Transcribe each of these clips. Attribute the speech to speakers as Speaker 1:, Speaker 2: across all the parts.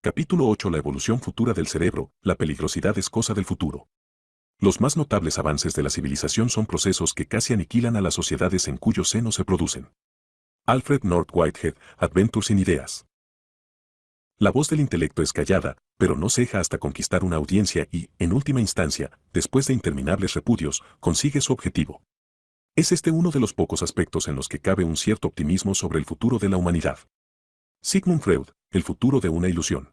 Speaker 1: Capítulo 8. La evolución futura del cerebro, la peligrosidad es cosa del futuro. Los más notables avances de la civilización son procesos que casi aniquilan a las sociedades en cuyo seno se producen. Alfred North Whitehead, Adventures in Ideas. La voz del intelecto es callada, pero no ceja hasta conquistar una audiencia y, en última instancia, después de interminables repudios, consigue su objetivo. Es este uno de los pocos aspectos en los que cabe un cierto optimismo sobre el futuro de la humanidad. Sigmund Freud, el futuro de una ilusión.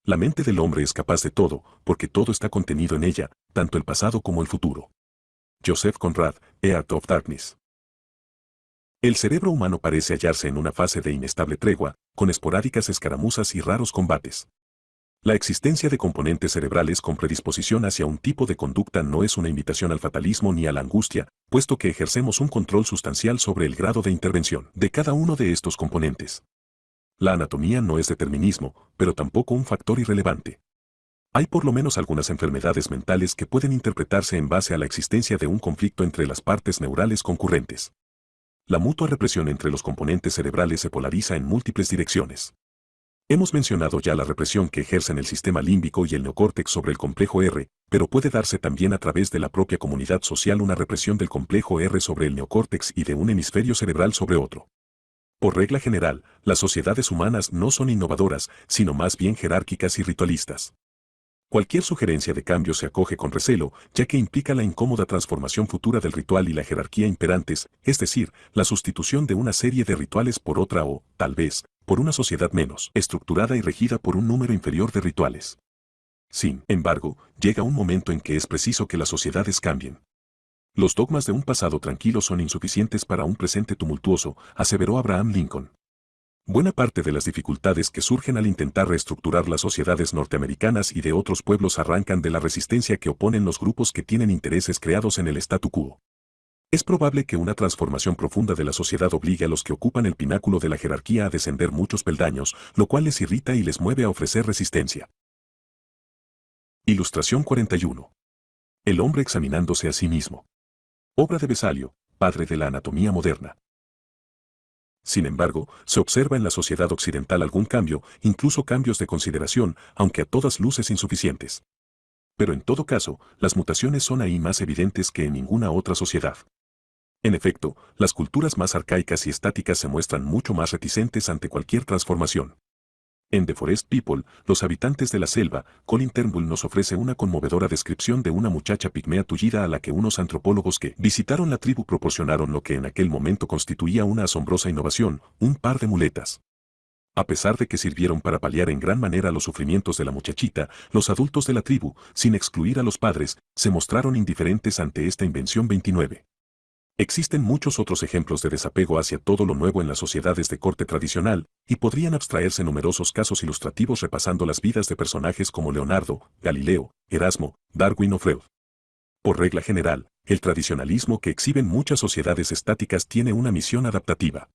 Speaker 1: La mente del hombre es capaz de todo, porque todo está contenido en ella, tanto el pasado como el futuro. Joseph Conrad, The Art of Darkness. El cerebro humano parece hallarse en una fase de inestable tregua, con esporádicas escaramuzas y raros combates. La existencia de componentes cerebrales con predisposición hacia un tipo de conducta no es una invitación al fatalismo ni a la angustia, puesto que ejercemos un control sustancial sobre el grado de intervención de cada uno de estos componentes. La anatomía no es determinismo, pero tampoco un factor irrelevante. Hay por lo menos algunas enfermedades mentales que pueden interpretarse en base a la existencia de un conflicto entre las partes neurales concurrentes. La mutua represión entre los componentes cerebrales se polariza en múltiples direcciones. Hemos mencionado ya la represión que ejercen el sistema límbico y el neocórtex sobre el complejo R, pero puede darse también a través de la propia comunidad social una represión del complejo R sobre el neocórtex y de un hemisferio cerebral sobre otro. Por regla general, las sociedades humanas no son innovadoras, sino más bien jerárquicas y ritualistas. Cualquier sugerencia de cambio se acoge con recelo, ya que implica la incómoda transformación futura del ritual y la jerarquía imperantes, es decir, la sustitución de una serie de rituales por otra o, tal vez, por una sociedad menos estructurada y regida por un número inferior de rituales. Sin embargo, llega un momento en que es preciso que las sociedades cambien. Los dogmas de un pasado tranquilo son insuficientes para un presente tumultuoso, aseveró Abraham Lincoln. Buena parte de las dificultades que surgen al intentar reestructurar las sociedades norteamericanas y de otros pueblos arrancan de la resistencia que oponen los grupos que tienen intereses creados en el statu quo. Es probable que una transformación profunda de la sociedad obligue a los que ocupan el pináculo de la jerarquía a descender muchos peldaños, lo cual les irrita y les mueve a ofrecer resistencia. Ilustración 41. El hombre examinándose a sí mismo. Obra de Vesalio, padre de la anatomía moderna. Sin embargo, se observa en la sociedad occidental algún cambio, incluso cambios de consideración, aunque a todas luces insuficientes. Pero en todo caso, las mutaciones son ahí más evidentes que en ninguna otra sociedad. En efecto, las culturas más arcaicas y estáticas se muestran mucho más reticentes ante cualquier transformación. En The Forest People, los habitantes de la selva, Colin Turnbull nos ofrece una conmovedora descripción de una muchacha pigmea tullida a la que unos antropólogos que visitaron la tribu proporcionaron lo que en aquel momento constituía una asombrosa innovación, un par de muletas. A pesar de que sirvieron para paliar en gran manera los sufrimientos de la muchachita, los adultos de la tribu, sin excluir a los padres, se mostraron indiferentes ante esta invención 29. Existen muchos otros ejemplos de desapego hacia todo lo nuevo en las sociedades de corte tradicional, y podrían abstraerse numerosos casos ilustrativos repasando las vidas de personajes como Leonardo, Galileo, Erasmo, Darwin o Freud. Por regla general, el tradicionalismo que exhiben muchas sociedades estáticas tiene una misión adaptativa.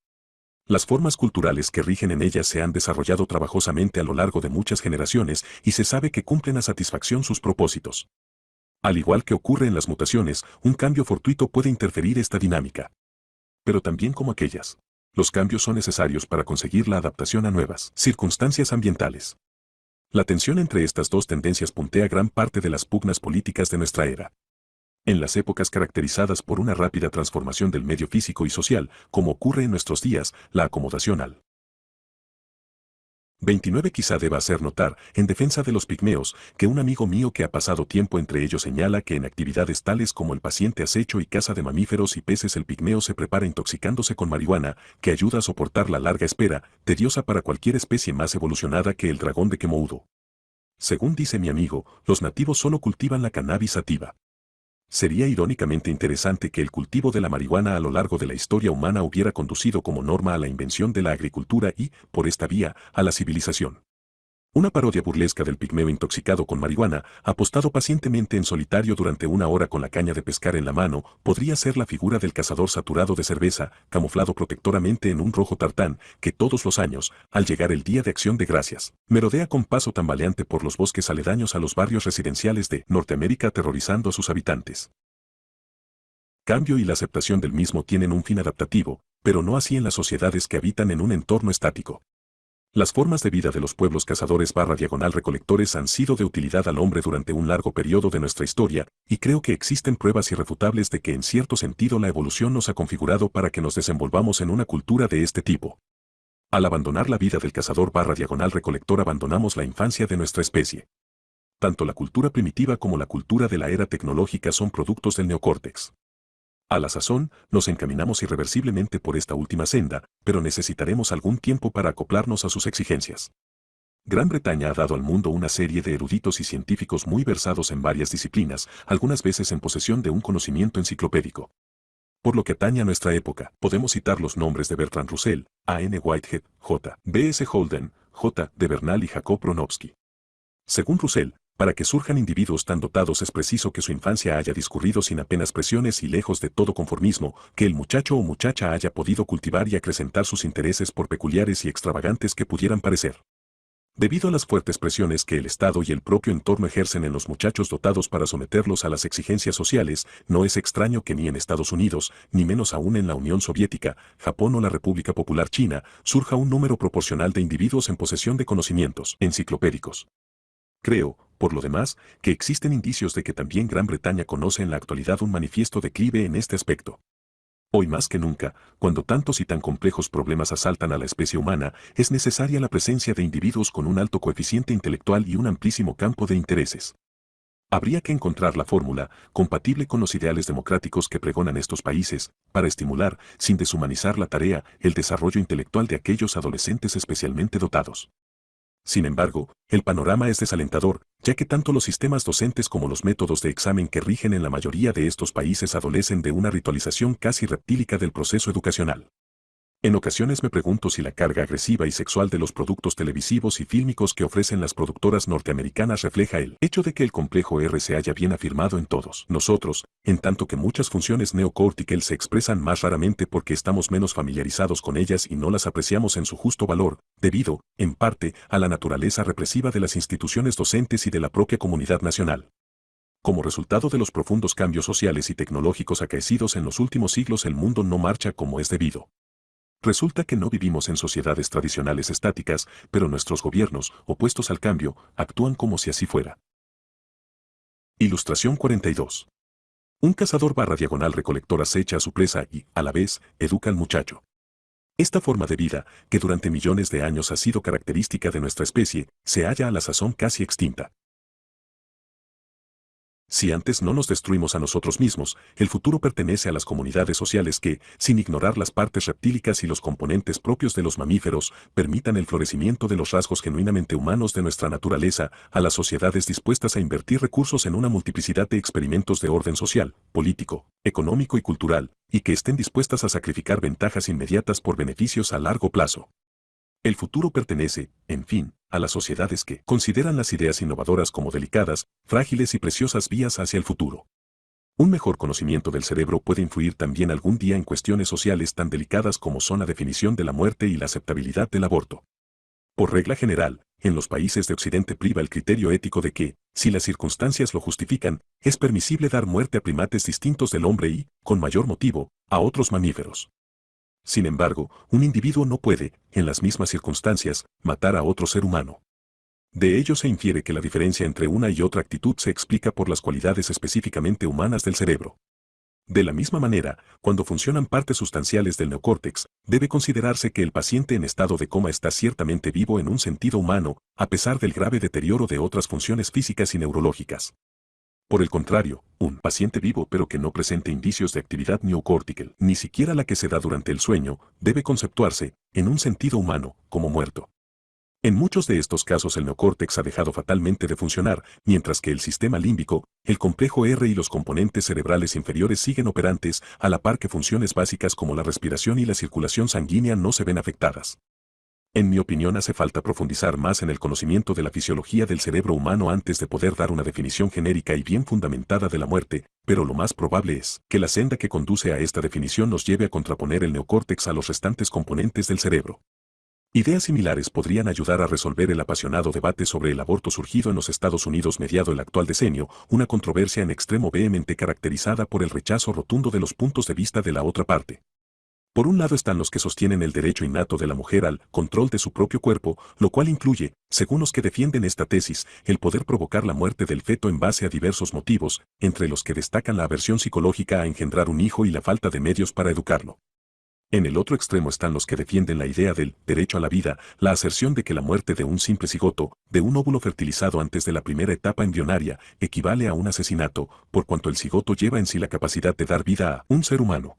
Speaker 1: Las formas culturales que rigen en ellas se han desarrollado trabajosamente a lo largo de muchas generaciones y se sabe que cumplen a satisfacción sus propósitos. Al igual que ocurre en las mutaciones, un cambio fortuito puede interferir esta dinámica. Pero también como aquellas, los cambios son necesarios para conseguir la adaptación a nuevas circunstancias ambientales. La tensión entre estas dos tendencias puntea gran parte de las pugnas políticas de nuestra era. En las épocas caracterizadas por una rápida transformación del medio físico y social, como ocurre en nuestros días, la acomodación al 29 quizá deba hacer notar, en defensa de los pigmeos, que un amigo mío que ha pasado tiempo entre ellos señala que en actividades tales como el paciente acecho y caza de mamíferos y peces el pigmeo se prepara intoxicándose con marihuana, que ayuda a soportar la larga espera, tediosa para cualquier especie más evolucionada que el dragón de Komodo. Según dice mi amigo, los nativos solo cultivan la cannabis sativa. Sería irónicamente interesante que el cultivo de la marihuana a lo largo de la historia humana hubiera conducido como norma a la invención de la agricultura y, por esta vía, a la civilización. Una parodia burlesca del pigmeo intoxicado con marihuana, apostado pacientemente en solitario durante una hora con la caña de pescar en la mano, podría ser la figura del cazador saturado de cerveza, camuflado protectoramente en un rojo tartán, que todos los años, al llegar el Día de Acción de Gracias, merodea con paso tambaleante por los bosques aledaños a los barrios residenciales de Norteamérica aterrorizando a sus habitantes. Cambio y la aceptación del mismo tienen un fin adaptativo, pero no así en las sociedades que habitan en un entorno estático. Las formas de vida de los pueblos cazadores/recolectores han sido de utilidad al hombre durante un largo periodo de nuestra historia, y creo que existen pruebas irrefutables de que en cierto sentido la evolución nos ha configurado para que nos desenvolvamos en una cultura de este tipo. Al abandonar la vida del cazador/recolector abandonamos la infancia de nuestra especie. Tanto la cultura primitiva como la cultura de la era tecnológica son productos del neocórtex. A la sazón, nos encaminamos irreversiblemente por esta última senda, pero necesitaremos algún tiempo para acoplarnos a sus exigencias. Gran Bretaña ha dado al mundo una serie de eruditos y científicos muy versados en varias disciplinas, algunas veces en posesión de un conocimiento enciclopédico. Por lo que atañe a nuestra época, podemos citar los nombres de Bertrand Russell, A. N. Whitehead, J. B. S. Holden, J. de Bernal y Jacob Bronowski. Según Russell, para que surjan individuos tan dotados es preciso que su infancia haya discurrido sin apenas presiones y lejos de todo conformismo, que el muchacho o muchacha haya podido cultivar y acrecentar sus intereses por peculiares y extravagantes que pudieran parecer. Debido a las fuertes presiones que el Estado y el propio entorno ejercen en los muchachos dotados para someterlos a las exigencias sociales, no es extraño que ni en Estados Unidos, ni menos aún en la Unión Soviética, Japón o la República Popular China, surja un número proporcional de individuos en posesión de conocimientos enciclopédicos. Creo, por lo demás, que existen indicios de que también Gran Bretaña conoce en la actualidad un manifiesto declive en este aspecto. Hoy más que nunca, cuando tantos y tan complejos problemas asaltan a la especie humana, es necesaria la presencia de individuos con un alto coeficiente intelectual y un amplísimo campo de intereses. Habría que encontrar la fórmula, compatible con los ideales democráticos que pregonan estos países, para estimular, sin deshumanizar la tarea, el desarrollo intelectual de aquellos adolescentes especialmente dotados. Sin embargo, el panorama es desalentador, ya que tanto los sistemas docentes como los métodos de examen que rigen en la mayoría de estos países adolecen de una ritualización casi reptílica del proceso educacional. En ocasiones me pregunto si la carga agresiva y sexual de los productos televisivos y fílmicos que ofrecen las productoras norteamericanas refleja el hecho de que el complejo R se haya bien afirmado en todos nosotros, en tanto que muchas funciones neocórticas se expresan más raramente porque estamos menos familiarizados con ellas y no las apreciamos en su justo valor, debido, en parte, a la naturaleza represiva de las instituciones docentes y de la propia comunidad nacional. Como resultado de los profundos cambios sociales y tecnológicos acaecidos en los últimos siglos, el mundo no marcha como es debido. Resulta que no vivimos en sociedades tradicionales estáticas, pero nuestros gobiernos, opuestos al cambio, actúan como si así fuera. Ilustración 42. Un cazador/recolector acecha a su presa y, a la vez, educa al muchacho. Esta forma de vida, que durante millones de años ha sido característica de nuestra especie, se halla a la sazón casi extinta. Si antes no nos destruimos a nosotros mismos, el futuro pertenece a las comunidades sociales que, sin ignorar las partes reptílicas y los componentes propios de los mamíferos, permitan el florecimiento de los rasgos genuinamente humanos de nuestra naturaleza, a las sociedades dispuestas a invertir recursos en una multiplicidad de experimentos de orden social, político, económico y cultural, y que estén dispuestas a sacrificar ventajas inmediatas por beneficios a largo plazo. El futuro pertenece, en fin, a las sociedades que consideran las ideas innovadoras como delicadas, frágiles y preciosas vías hacia el futuro. Un mejor conocimiento del cerebro puede influir también algún día en cuestiones sociales tan delicadas como son la definición de la muerte y la aceptabilidad del aborto. Por regla general, en los países de Occidente priva el criterio ético de que, si las circunstancias lo justifican, es permisible dar muerte a primates distintos del hombre y, con mayor motivo, a otros mamíferos. Sin embargo, un individuo no puede, en las mismas circunstancias, matar a otro ser humano. De ello se infiere que la diferencia entre una y otra actitud se explica por las cualidades específicamente humanas del cerebro. De la misma manera, cuando funcionan partes sustanciales del neocórtex, debe considerarse que el paciente en estado de coma está ciertamente vivo en un sentido humano, a pesar del grave deterioro de otras funciones físicas y neurológicas. Por el contrario, un paciente vivo pero que no presente indicios de actividad neocórtica, ni siquiera la que se da durante el sueño, debe conceptuarse, en un sentido humano, como muerto. En muchos de estos casos el neocórtex ha dejado fatalmente de funcionar, mientras que el sistema límbico, el complejo R y los componentes cerebrales inferiores siguen operantes, a la par que funciones básicas como la respiración y la circulación sanguínea no se ven afectadas. En mi opinión hace falta profundizar más en el conocimiento de la fisiología del cerebro humano antes de poder dar una definición genérica y bien fundamentada de la muerte, pero lo más probable es que la senda que conduce a esta definición nos lleve a contraponer el neocórtex a los restantes componentes del cerebro. Ideas similares podrían ayudar a resolver el apasionado debate sobre el aborto surgido en los Estados Unidos mediado el actual decenio, una controversia en extremo vehemente caracterizada por el rechazo rotundo de los puntos de vista de la otra parte. Por un lado están los que sostienen el derecho innato de la mujer al control de su propio cuerpo, lo cual incluye, según los que defienden esta tesis, el poder provocar la muerte del feto en base a diversos motivos, entre los que destacan la aversión psicológica a engendrar un hijo y la falta de medios para educarlo. En el otro extremo están los que defienden la idea del derecho a la vida, la aserción de que la muerte de un simple cigoto, de un óvulo fertilizado antes de la primera etapa embrionaria, equivale a un asesinato, por cuanto el cigoto lleva en sí la capacidad de dar vida a un ser humano.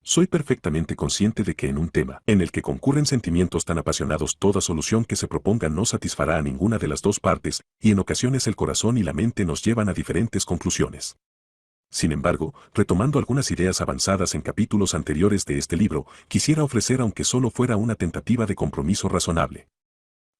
Speaker 1: Soy perfectamente consciente de que en un tema en el que concurren sentimientos tan apasionados, toda solución que se proponga no satisfará a ninguna de las dos partes, y en ocasiones el corazón y la mente nos llevan a diferentes conclusiones. Sin embargo, retomando algunas ideas avanzadas en capítulos anteriores de este libro, quisiera ofrecer aunque solo fuera una tentativa de compromiso razonable.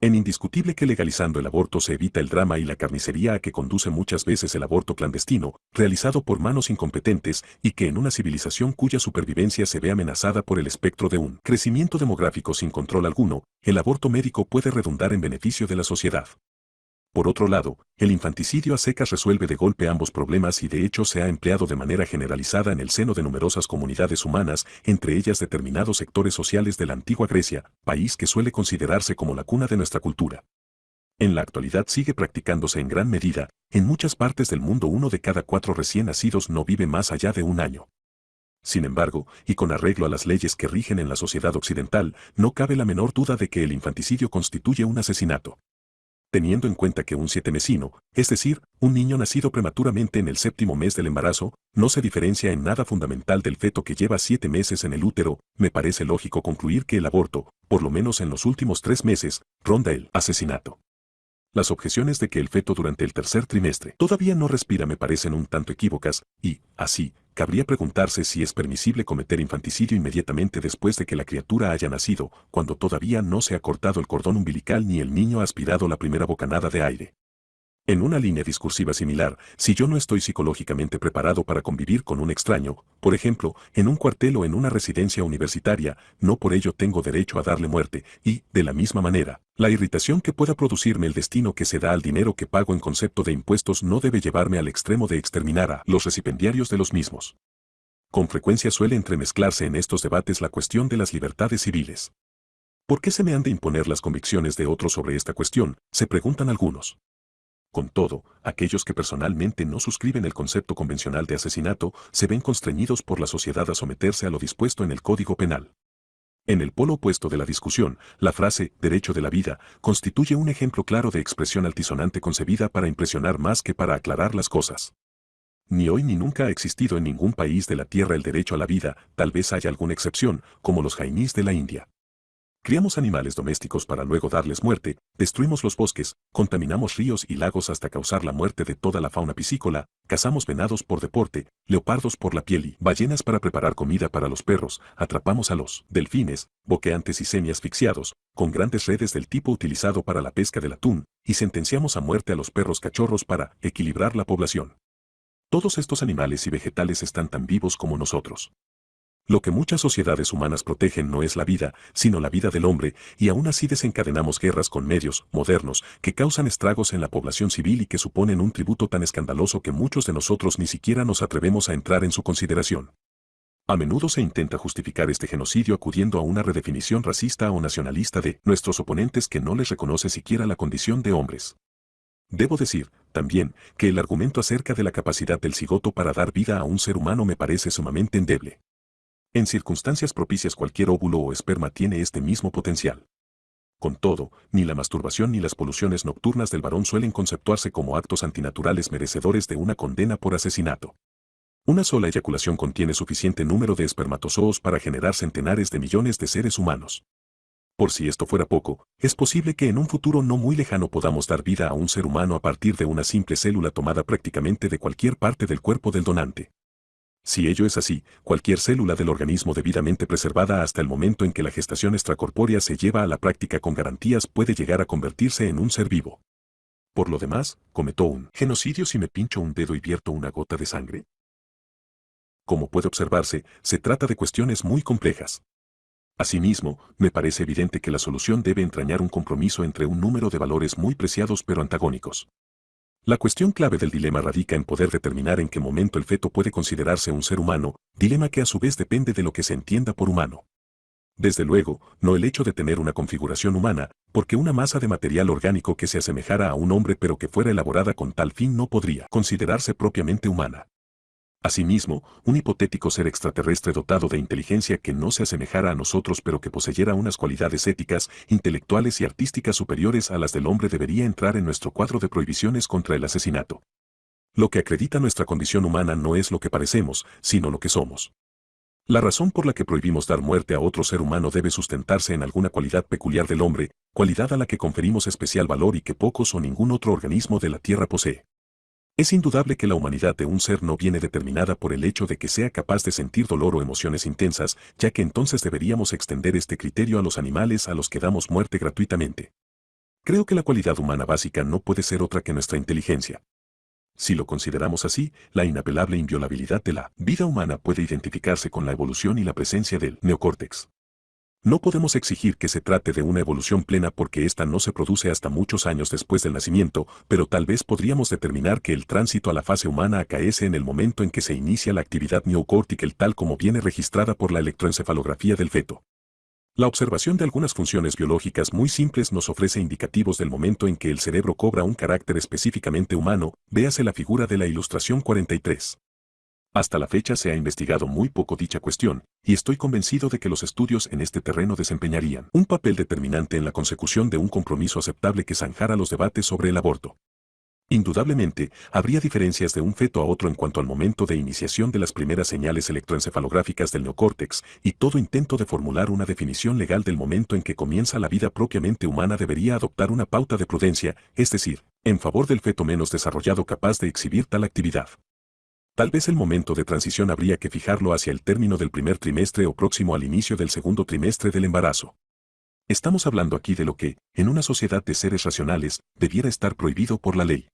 Speaker 1: Es indiscutible que legalizando el aborto se evita el drama y la carnicería a que conduce muchas veces el aborto clandestino, realizado por manos incompetentes, y que en una civilización cuya supervivencia se ve amenazada por el espectro de un crecimiento demográfico sin control alguno, el aborto médico puede redundar en beneficio de la sociedad. Por otro lado, el infanticidio a secas resuelve de golpe ambos problemas y de hecho se ha empleado de manera generalizada en el seno de numerosas comunidades humanas, entre ellas determinados sectores sociales de la antigua Grecia, país que suele considerarse como la cuna de nuestra cultura. En la actualidad sigue practicándose en gran medida, en muchas partes del mundo 1 de cada 4 recién nacidos no vive más allá de un año. Sin embargo, y con arreglo a las leyes que rigen en la sociedad occidental, no cabe la menor duda de que el infanticidio constituye un asesinato. Teniendo en cuenta que un sietemesino, es decir, un niño nacido prematuramente en el 7º mes del embarazo, no se diferencia en nada fundamental del feto que lleva 7 meses en el útero, me parece lógico concluir que el aborto, por lo menos en los últimos 3 meses, ronda el asesinato. Las objeciones de que el feto durante el tercer trimestre todavía no respira me parecen un tanto equívocas, y, así, cabría preguntarse si es permisible cometer infanticidio inmediatamente después de que la criatura haya nacido, cuando todavía no se ha cortado el cordón umbilical ni el niño ha aspirado la primera bocanada de aire. En una línea discursiva similar, si yo no estoy psicológicamente preparado para convivir con un extraño, por ejemplo, en un cuartel o en una residencia universitaria, no por ello tengo derecho a darle muerte, y, de la misma manera, la irritación que pueda producirme el destino que se da al dinero que pago en concepto de impuestos no debe llevarme al extremo de exterminar a los recipendiarios de los mismos. Con frecuencia suele entremezclarse en estos debates la cuestión de las libertades civiles. ¿Por qué se me han de imponer las convicciones de otros sobre esta cuestión?, se preguntan algunos. Con todo, aquellos que personalmente no suscriben el concepto convencional de asesinato se ven constreñidos por la sociedad a someterse a lo dispuesto en el Código Penal. En el polo opuesto de la discusión, la frase «derecho de la vida» constituye un ejemplo claro de expresión altisonante concebida para impresionar más que para aclarar las cosas. Ni hoy ni nunca ha existido en ningún país de la tierra el derecho a la vida, tal vez haya alguna excepción, como los jainíes de la India. Criamos animales domésticos para luego darles muerte, destruimos los bosques, contaminamos ríos y lagos hasta causar la muerte de toda la fauna piscícola, cazamos venados por deporte, leopardos por la piel y ballenas para preparar comida para los perros, atrapamos a los delfines, boqueantes y semi-asfixiados, con grandes redes del tipo utilizado para la pesca del atún, y sentenciamos a muerte a los perros cachorros para equilibrar la población. Todos estos animales y vegetales están tan vivos como nosotros. Lo que muchas sociedades humanas protegen no es la vida, sino la vida del hombre, y aún así desencadenamos guerras con medios modernos que causan estragos en la población civil y que suponen un tributo tan escandaloso que muchos de nosotros ni siquiera nos atrevemos a entrar en su consideración. A menudo se intenta justificar este genocidio acudiendo a una redefinición racista o nacionalista de nuestros oponentes que no les reconoce siquiera la condición de hombres. Debo decir, también, que el argumento acerca de la capacidad del cigoto para dar vida a un ser humano me parece sumamente endeble. En circunstancias propicias cualquier óvulo o esperma tiene este mismo potencial. Con todo, ni la masturbación ni las poluciones nocturnas del varón suelen conceptuarse como actos antinaturales merecedores de una condena por asesinato. Una sola eyaculación contiene suficiente número de espermatozoos para generar centenares de millones de seres humanos. Por si esto fuera poco, es posible que en un futuro no muy lejano podamos dar vida a un ser humano a partir de una simple célula tomada prácticamente de cualquier parte del cuerpo del donante. Si ello es así, cualquier célula del organismo debidamente preservada hasta el momento en que la gestación extracorpórea se lleva a la práctica con garantías puede llegar a convertirse en un ser vivo. Por lo demás, ¿cometo un genocidio si me pincho un dedo y vierto una gota de sangre? Como puede observarse, se trata de cuestiones muy complejas. Asimismo, me parece evidente que la solución debe entrañar un compromiso entre un número de valores muy preciados pero antagónicos. La cuestión clave del dilema radica en poder determinar en qué momento el feto puede considerarse un ser humano, dilema que a su vez depende de lo que se entienda por humano. Desde luego, no el hecho de tener una configuración humana, porque una masa de material orgánico que se asemejara a un hombre pero que fuera elaborada con tal fin no podría considerarse propiamente humana. Asimismo, un hipotético ser extraterrestre dotado de inteligencia que no se asemejara a nosotros pero que poseyera unas cualidades éticas, intelectuales y artísticas superiores a las del hombre debería entrar en nuestro cuadro de prohibiciones contra el asesinato. Lo que acredita nuestra condición humana no es lo que parecemos, sino lo que somos. La razón por la que prohibimos dar muerte a otro ser humano debe sustentarse en alguna cualidad peculiar del hombre, cualidad a la que conferimos especial valor y que pocos o ningún otro organismo de la Tierra posee. Es indudable que la humanidad de un ser no viene determinada por el hecho de que sea capaz de sentir dolor o emociones intensas, ya que entonces deberíamos extender este criterio a los animales a los que damos muerte gratuitamente. Creo que la cualidad humana básica no puede ser otra que nuestra inteligencia. Si lo consideramos así, la inapelable inviolabilidad de la vida humana puede identificarse con la evolución y la presencia del neocórtex. No podemos exigir que se trate de una evolución plena porque ésta no se produce hasta muchos años después del nacimiento, pero tal vez podríamos determinar que el tránsito a la fase humana acaece en el momento en que se inicia la actividad neocórtica tal como viene registrada por la electroencefalografía del feto. La observación de algunas funciones biológicas muy simples nos ofrece indicativos del momento en que el cerebro cobra un carácter específicamente humano, véase la figura de la ilustración 43. Hasta la fecha se ha investigado muy poco dicha cuestión, y estoy convencido de que los estudios en este terreno desempeñarían un papel determinante en la consecución de un compromiso aceptable que zanjara los debates sobre el aborto. Indudablemente, habría diferencias de un feto a otro en cuanto al momento de iniciación de las primeras señales electroencefalográficas del neocórtex, y todo intento de formular una definición legal del momento en que comienza la vida propiamente humana debería adoptar una pauta de prudencia, es decir, en favor del feto menos desarrollado capaz de exhibir tal actividad. Tal vez el momento de transición habría que fijarlo hacia el término del primer trimestre o próximo al inicio del segundo trimestre del embarazo. Estamos hablando aquí de lo que, en una sociedad de seres racionales, debiera estar prohibido por la ley.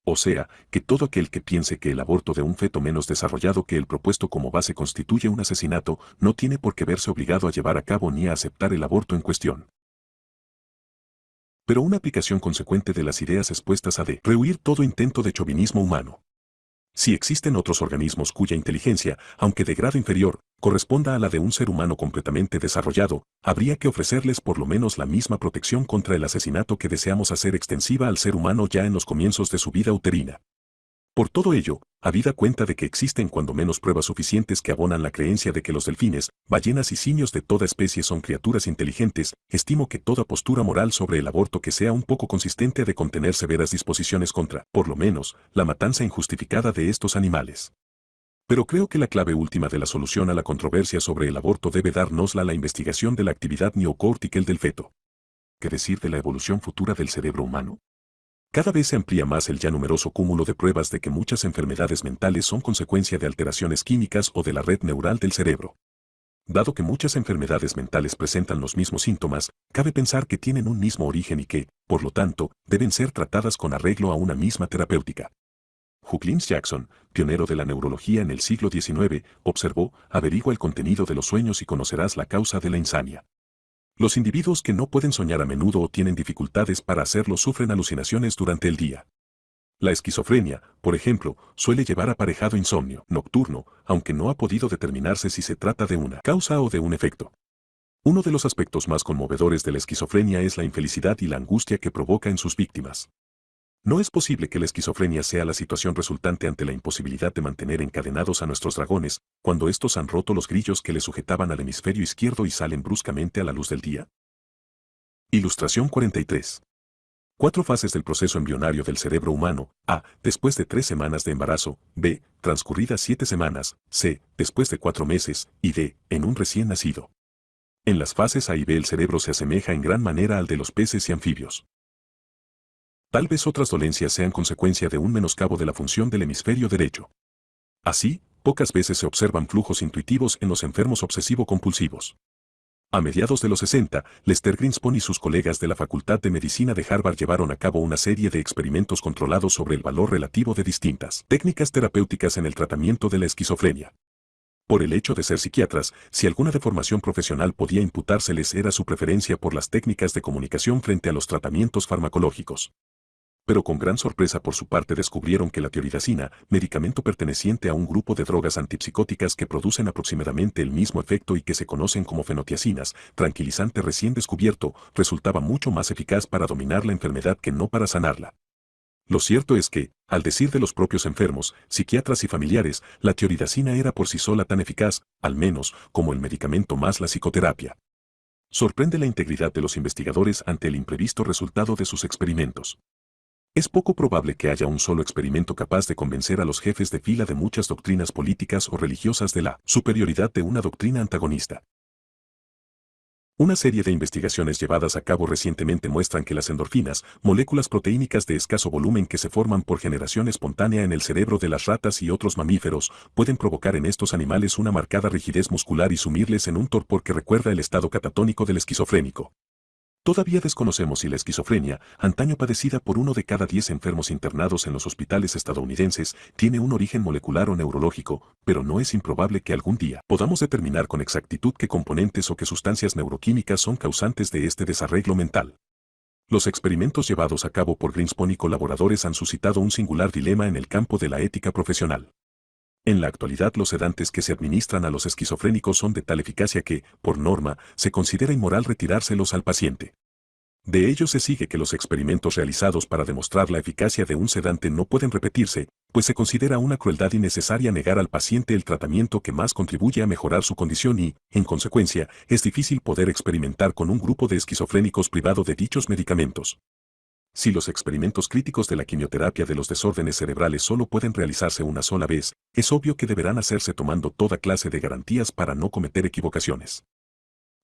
Speaker 1: O sea, que todo aquel que piense que el aborto de un feto menos desarrollado que el propuesto como base constituye un asesinato, no tiene por qué verse obligado a llevar a cabo ni a aceptar el aborto en cuestión. Pero una aplicación consecuente de las ideas expuestas ha de rehuir todo intento de chauvinismo humano. Si existen otros organismos cuya inteligencia, aunque de grado inferior, corresponda a la de un ser humano completamente desarrollado, habría que ofrecerles por lo menos la misma protección contra el asesinato que deseamos hacer extensiva al ser humano ya en los comienzos de su vida uterina. Por todo ello, habida cuenta de que existen cuando menos pruebas suficientes que abonan la creencia de que los delfines, ballenas y simios de toda especie son criaturas inteligentes, estimo que toda postura moral sobre el aborto que sea un poco consistente ha de contener severas disposiciones contra, por lo menos, la matanza injustificada de estos animales. Pero creo que la clave última de la solución a la controversia sobre el aborto debe dárnosla la investigación de la actividad neocórtica del feto. ¿Qué decir de la evolución futura del cerebro humano? Cada vez se amplía más el ya numeroso cúmulo de pruebas de que muchas enfermedades mentales son consecuencia de alteraciones químicas o de la red neural del cerebro. Dado que muchas enfermedades mentales presentan los mismos síntomas, cabe pensar que tienen un mismo origen y que, por lo tanto, deben ser tratadas con arreglo a una misma terapéutica. Hugh Jackson, pionero de la neurología en el siglo XIX, observó: averigua el contenido de los sueños y conocerás la causa de la insania. Los individuos que no pueden soñar a menudo o tienen dificultades para hacerlo sufren alucinaciones durante el día. La esquizofrenia, por ejemplo, suele llevar aparejado insomnio nocturno, aunque no ha podido determinarse si se trata de una causa o de un efecto. Uno de los aspectos más conmovedores de la esquizofrenia es la infelicidad y la angustia que provoca en sus víctimas. No es posible que la esquizofrenia sea la situación resultante ante la imposibilidad de mantener encadenados a nuestros dragones, cuando estos han roto los grillos que les sujetaban al hemisferio izquierdo y salen bruscamente a la luz del día. Ilustración 43. 4 fases del proceso embrionario del cerebro humano: A. Después de 3 semanas de embarazo; B. Transcurridas 7 semanas; C. Después de 4 meses; y D. En un recién nacido. En las fases A y B el cerebro se asemeja en gran manera al de los peces y anfibios. Tal vez otras dolencias sean consecuencia de un menoscabo de la función del hemisferio derecho. Así, pocas veces se observan flujos intuitivos en los enfermos obsesivo-compulsivos. A mediados de los 60, Lester Greenspan y sus colegas de la Facultad de Medicina de Harvard llevaron a cabo una serie de experimentos controlados sobre el valor relativo de distintas técnicas terapéuticas en el tratamiento de la esquizofrenia. Por el hecho de ser psiquiatras, si alguna deformación profesional podía imputárseles era su preferencia por las técnicas de comunicación frente a los tratamientos farmacológicos. pero con gran sorpresa por su parte descubrieron que la tioridacina, medicamento perteneciente a un grupo de drogas antipsicóticas que producen aproximadamente el mismo efecto y que se conocen como fenotiacinas, tranquilizante recién descubierto, resultaba mucho más eficaz para dominar la enfermedad que no para sanarla. Lo cierto es que, al decir de los propios enfermos, psiquiatras y familiares, la tioridacina era por sí sola tan eficaz, al menos, como el medicamento más la psicoterapia. Sorprende la integridad de los investigadores ante el imprevisto resultado de sus experimentos. Es poco probable que haya un solo experimento capaz de convencer a los jefes de fila de muchas doctrinas políticas o religiosas de la superioridad de una doctrina antagonista. Una serie de investigaciones llevadas a cabo recientemente muestran que las endorfinas, moléculas proteínicas de escaso volumen que se forman por generación espontánea en el cerebro de las ratas y otros mamíferos, pueden provocar en estos animales una marcada rigidez muscular y sumirles en un torpor que recuerda el estado catatónico del esquizofrénico. Todavía desconocemos si la esquizofrenia, antaño padecida por 1 de cada 10 enfermos internados en los hospitales estadounidenses, tiene un origen molecular o neurológico, pero no es improbable que algún día podamos determinar con exactitud qué componentes o qué sustancias neuroquímicas son causantes de este desarreglo mental. Los experimentos llevados a cabo por Greenspan y colaboradores han suscitado un singular dilema en el campo de la ética profesional. En la actualidad los sedantes que se administran a los esquizofrénicos son de tal eficacia que, por norma, se considera inmoral retirárselos al paciente. De ello se sigue que los experimentos realizados para demostrar la eficacia de un sedante no pueden repetirse, pues se considera una crueldad innecesaria negar al paciente el tratamiento que más contribuye a mejorar su condición y, en consecuencia, es difícil poder experimentar con un grupo de esquizofrénicos privado de dichos medicamentos. Si los experimentos críticos de la quimioterapia de los desórdenes cerebrales solo pueden realizarse una sola vez, es obvio que deberán hacerse tomando toda clase de garantías para no cometer equivocaciones.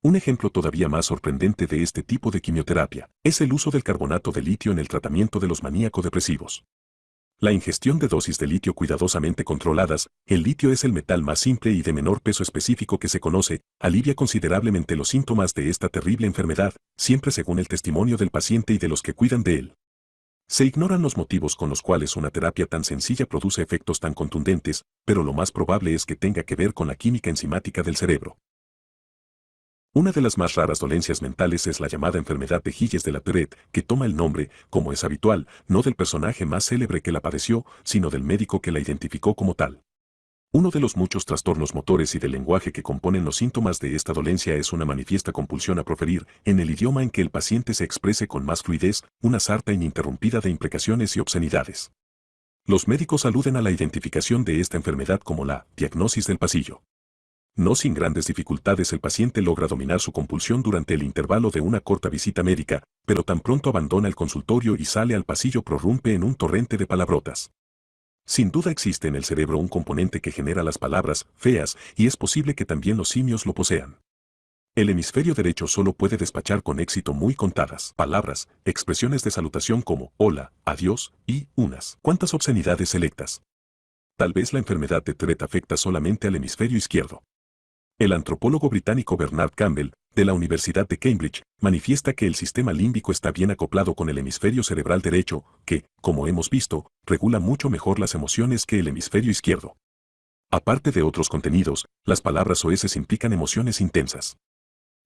Speaker 1: Un ejemplo todavía más sorprendente de este tipo de quimioterapia es el uso del carbonato de litio en el tratamiento de los maníaco-depresivos. La ingestión de dosis de litio cuidadosamente controladas, el litio es el metal más simple y de menor peso específico que se conoce, alivia considerablemente los síntomas de esta terrible enfermedad, siempre según el testimonio del paciente y de los que cuidan de él. Se ignoran los motivos con los cuales una terapia tan sencilla produce efectos tan contundentes, pero lo más probable es que tenga que ver con la química enzimática del cerebro. Una de las más raras dolencias mentales es la llamada enfermedad de Gilles de la Tourette, que toma el nombre, como es habitual, no del personaje más célebre que la padeció, sino del médico que la identificó como tal. Uno de los muchos trastornos motores y del lenguaje que componen los síntomas de esta dolencia es una manifiesta compulsión a proferir, en el idioma en que el paciente se exprese con más fluidez, una sarta ininterrumpida de imprecaciones y obscenidades. Los médicos aluden a la identificación de esta enfermedad como la diagnosis del pasillo. No sin grandes dificultades el paciente logra dominar su compulsión durante el intervalo de una corta visita médica, pero tan pronto abandona el consultorio y sale al pasillo prorrumpe en un torrente de palabrotas. Sin duda existe en el cerebro un componente que genera las palabras feas y es posible que también los simios lo posean. El hemisferio derecho solo puede despachar con éxito muy contadas palabras, expresiones de salutación como hola, adiós y unas cuantas obscenidades selectas. Tal vez la enfermedad de Tourette afecta solamente al hemisferio izquierdo. El antropólogo británico Bernard Campbell, de la Universidad de Cambridge, manifiesta que el sistema límbico está bien acoplado con el hemisferio cerebral derecho, que, como hemos visto, regula mucho mejor las emociones que el hemisferio izquierdo. Aparte de otros contenidos, las palabras soeces implican emociones intensas.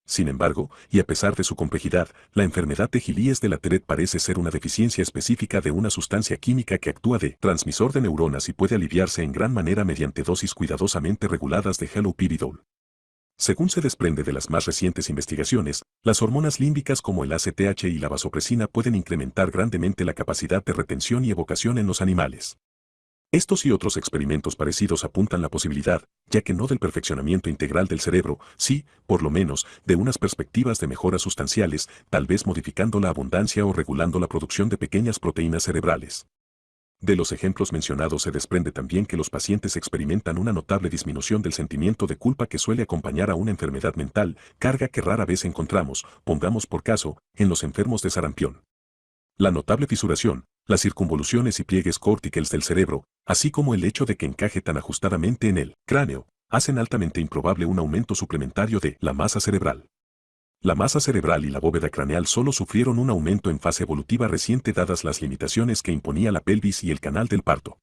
Speaker 1: Sin embargo, y a pesar de su complejidad, la enfermedad de Gilles de la Tourette parece ser una deficiencia específica de una sustancia química que actúa de transmisor de neuronas y puede aliviarse en gran manera mediante dosis cuidadosamente reguladas de haloperidol. Según se desprende de las más recientes investigaciones, las hormonas límbicas como el ACTH y la vasopresina pueden incrementar grandemente la capacidad de retención y evocación en los animales. Estos y otros experimentos parecidos apuntan la posibilidad, ya que no del perfeccionamiento integral del cerebro, sí, por lo menos, de unas perspectivas de mejoras sustanciales, tal vez modificando la abundancia o regulando la producción de pequeñas proteínas cerebrales. De los ejemplos mencionados se desprende también que los pacientes experimentan una notable disminución del sentimiento de culpa que suele acompañar a una enfermedad mental, carga que rara vez encontramos, pongamos por caso, en los enfermos de sarampión. La notable fisuración, las circunvoluciones y pliegues corticales del cerebro, así como el hecho de que encaje tan ajustadamente en el cráneo, hacen altamente improbable un aumento suplementario de la masa cerebral. La masa cerebral y la bóveda craneal solo sufrieron un aumento en fase evolutiva reciente dadas las limitaciones que imponía la pelvis y el canal del parto.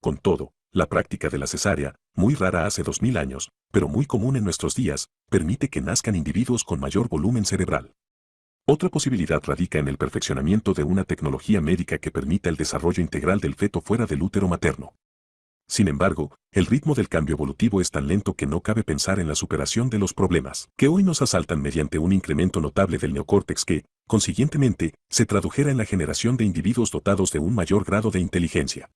Speaker 1: Con todo, la práctica de la cesárea, muy rara hace 2000 años, pero muy común en nuestros días, permite que nazcan individuos con mayor volumen cerebral. Otra posibilidad radica en el perfeccionamiento de una tecnología médica que permita el desarrollo integral del feto fuera del útero materno. Sin embargo, el ritmo del cambio evolutivo es tan lento que no cabe pensar en la superación de los problemas que hoy nos asaltan mediante un incremento notable del neocórtex que, consiguientemente, se tradujera en la generación de individuos dotados de un mayor grado de inteligencia.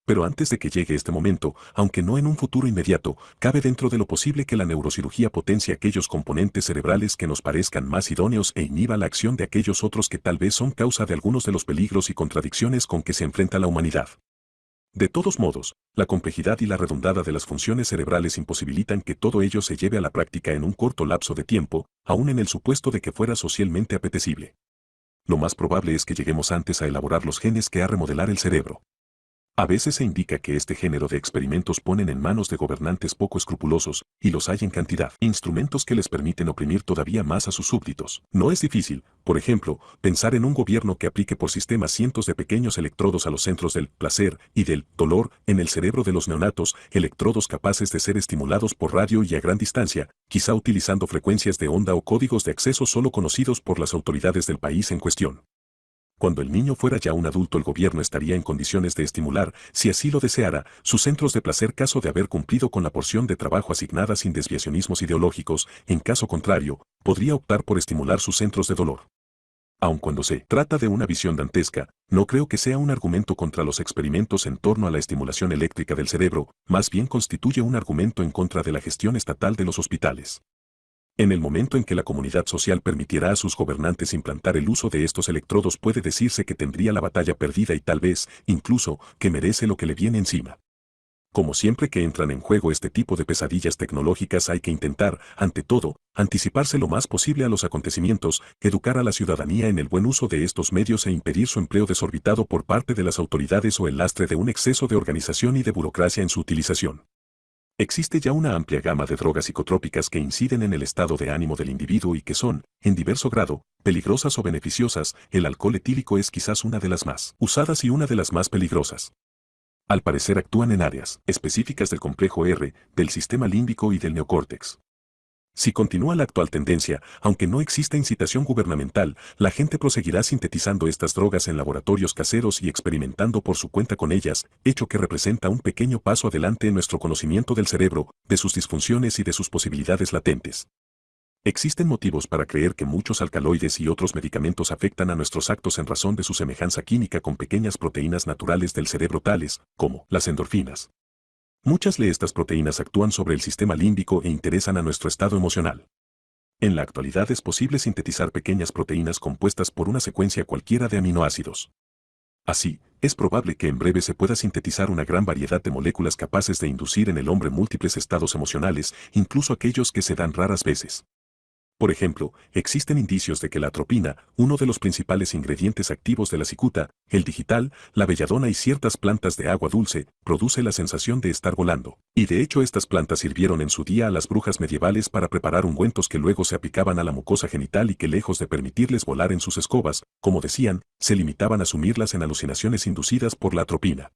Speaker 1: Pero antes de que llegue este momento, aunque no en un futuro inmediato, cabe dentro de lo posible que la neurocirugía potencie aquellos componentes cerebrales que nos parezcan más idóneos e inhiba la acción de aquellos otros que tal vez son causa de algunos de los peligros y contradicciones con que se enfrenta la humanidad. De todos modos, la complejidad y la redundada de las funciones cerebrales imposibilitan que todo ello se lleve a la práctica en un corto lapso de tiempo, aun en el supuesto de que fuera socialmente apetecible. Lo más probable es que lleguemos antes a elaborar los genes que a remodelar el cerebro. A veces se indica que este género de experimentos ponen en manos de gobernantes poco escrupulosos, y los hay en cantidad, instrumentos que les permiten oprimir todavía más a sus súbditos. No es difícil, por ejemplo, pensar en un gobierno que aplique por sistema cientos de pequeños electrodos a los centros del placer y del dolor en el cerebro de los neonatos, electrodos capaces de ser estimulados por radio y a gran distancia, quizá utilizando frecuencias de onda o códigos de acceso solo conocidos por las autoridades del país en cuestión. Cuando el niño fuera ya un adulto, el gobierno estaría en condiciones de estimular, si así lo deseara, sus centros de placer caso de haber cumplido con la porción de trabajo asignada sin desviacionismos ideológicos. En caso contrario, podría optar por estimular sus centros de dolor. Aun cuando se trata de una visión dantesca, no creo que sea un argumento contra los experimentos en torno a la estimulación eléctrica del cerebro, más bien constituye un argumento en contra de la gestión estatal de los hospitales. En el momento en que la comunidad social permitiera a sus gobernantes implantar el uso de estos electrodos, puede decirse que tendría la batalla perdida y tal vez, incluso, que merece lo que le viene encima. Como siempre que entran en juego este tipo de pesadillas tecnológicas, hay que intentar, ante todo, anticiparse lo más posible a los acontecimientos, educar a la ciudadanía en el buen uso de estos medios e impedir su empleo desorbitado por parte de las autoridades o el lastre de un exceso de organización y de burocracia en su utilización. Existe ya una amplia gama de drogas psicotrópicas que inciden en el estado de ánimo del individuo y que son, en diverso grado, peligrosas o beneficiosas. El alcohol etílico es quizás una de las más usadas y una de las más peligrosas. Al parecer actúan en áreas específicas del complejo R, del sistema límbico y del neocórtex. Si continúa la actual tendencia, aunque no exista incitación gubernamental, la gente proseguirá sintetizando estas drogas en laboratorios caseros y experimentando por su cuenta con ellas, hecho que representa un pequeño paso adelante en nuestro conocimiento del cerebro, de sus disfunciones y de sus posibilidades latentes. Existen motivos para creer que muchos alcaloides y otros medicamentos afectan a nuestros actos en razón de su semejanza química con pequeñas proteínas naturales del cerebro, tales como las endorfinas. Muchas de estas proteínas actúan sobre el sistema límbico e interesan a nuestro estado emocional. En la actualidad es posible sintetizar pequeñas proteínas compuestas por una secuencia cualquiera de aminoácidos. Así, es probable que en breve se pueda sintetizar una gran variedad de moléculas capaces de inducir en el hombre múltiples estados emocionales, incluso aquellos que se dan raras veces. Por ejemplo, existen indicios de que la atropina, uno de los principales ingredientes activos de la cicuta, el digital, la belladona y ciertas plantas de agua dulce, produce la sensación de estar volando. Y de hecho estas plantas sirvieron en su día a las brujas medievales para preparar ungüentos que luego se aplicaban a la mucosa genital y que, lejos de permitirles volar en sus escobas, como decían, se limitaban a sumirlas en alucinaciones inducidas por la atropina.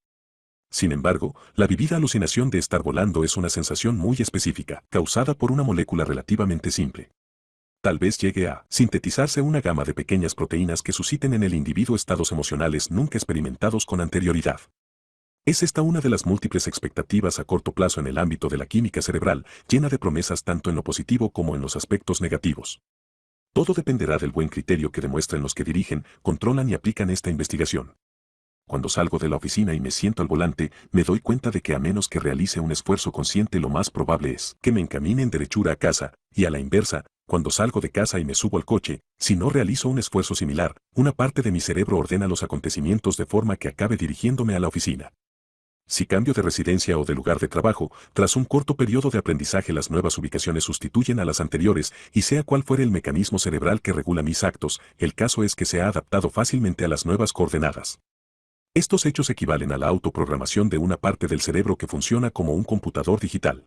Speaker 1: Sin embargo, la vivida alucinación de estar volando es una sensación muy específica, causada por una molécula relativamente simple. Tal vez llegue a sintetizarse una gama de pequeñas proteínas que susciten en el individuo estados emocionales nunca experimentados con anterioridad. Es esta una de las múltiples expectativas a corto plazo en el ámbito de la química cerebral, llena de promesas tanto en lo positivo como en los aspectos negativos. Todo dependerá del buen criterio que demuestren los que dirigen, controlan y aplican esta investigación. Cuando salgo de la oficina y me siento al volante, me doy cuenta de que a menos que realice un esfuerzo consciente, lo más probable es que me encamine en derechura a casa, y a la inversa, cuando salgo de casa y me subo al coche, si no realizo un esfuerzo similar, una parte de mi cerebro ordena los acontecimientos de forma que acabe dirigiéndome a la oficina. Si cambio de residencia o de lugar de trabajo, tras un corto periodo de aprendizaje las nuevas ubicaciones sustituyen a las anteriores, y sea cual fuere el mecanismo cerebral que regula mis actos, el caso es que se ha adaptado fácilmente a las nuevas coordenadas. Estos hechos equivalen a la autoprogramación de una parte del cerebro que funciona como un computador digital.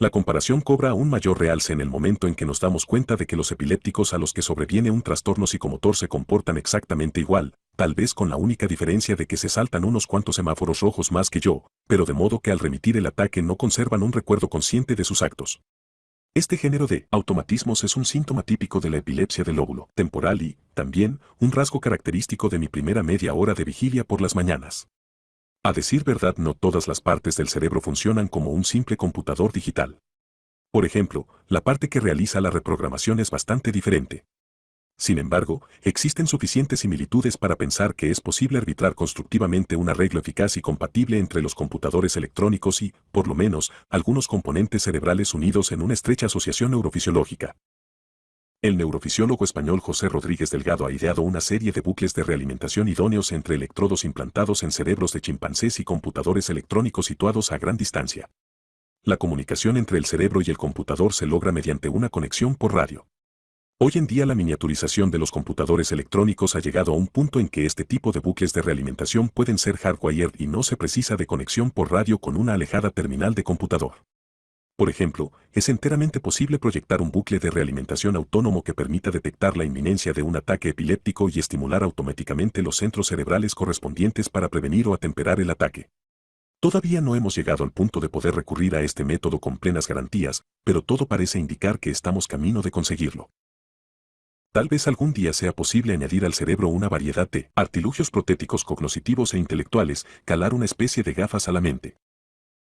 Speaker 1: La comparación cobra aún mayor realce en el momento en que nos damos cuenta de que los epilépticos a los que sobreviene un trastorno psicomotor se comportan exactamente igual, tal vez con la única diferencia de que se saltan unos cuantos semáforos rojos más que yo, pero de modo que al remitir el ataque no conservan un recuerdo consciente de sus actos. Este género de automatismos es un síntoma típico de la epilepsia del lóbulo temporal y, también, un rasgo característico de mi primera media hora de vigilia por las mañanas. A decir verdad, no todas las partes del cerebro funcionan como un simple computador digital. Por ejemplo, la parte que realiza la reprogramación es bastante diferente. Sin embargo, existen suficientes similitudes para pensar que es posible arbitrar constructivamente un arreglo eficaz y compatible entre los computadores electrónicos y, por lo menos, algunos componentes cerebrales unidos en una estrecha asociación neurofisiológica. El neurofisiólogo español José Rodríguez Delgado ha ideado una serie de bucles de realimentación idóneos entre electrodos implantados en cerebros de chimpancés y computadores electrónicos situados a gran distancia. La comunicación entre el cerebro y el computador se logra mediante una conexión por radio. Hoy en día la miniaturización de los computadores electrónicos ha llegado a un punto en que este tipo de bucles de realimentación pueden ser hardwired y no se precisa de conexión por radio con una alejada terminal de computador. Por ejemplo, es enteramente posible proyectar un bucle de realimentación autónomo que permita detectar la inminencia de un ataque epiléptico y estimular automáticamente los centros cerebrales correspondientes para prevenir o atemperar el ataque. Todavía no hemos llegado al punto de poder recurrir a este método con plenas garantías, pero todo parece indicar que estamos camino de conseguirlo. Tal vez algún día sea posible añadir al cerebro una variedad de artilugios protéticos cognitivos e intelectuales, calar una especie de gafas a la mente.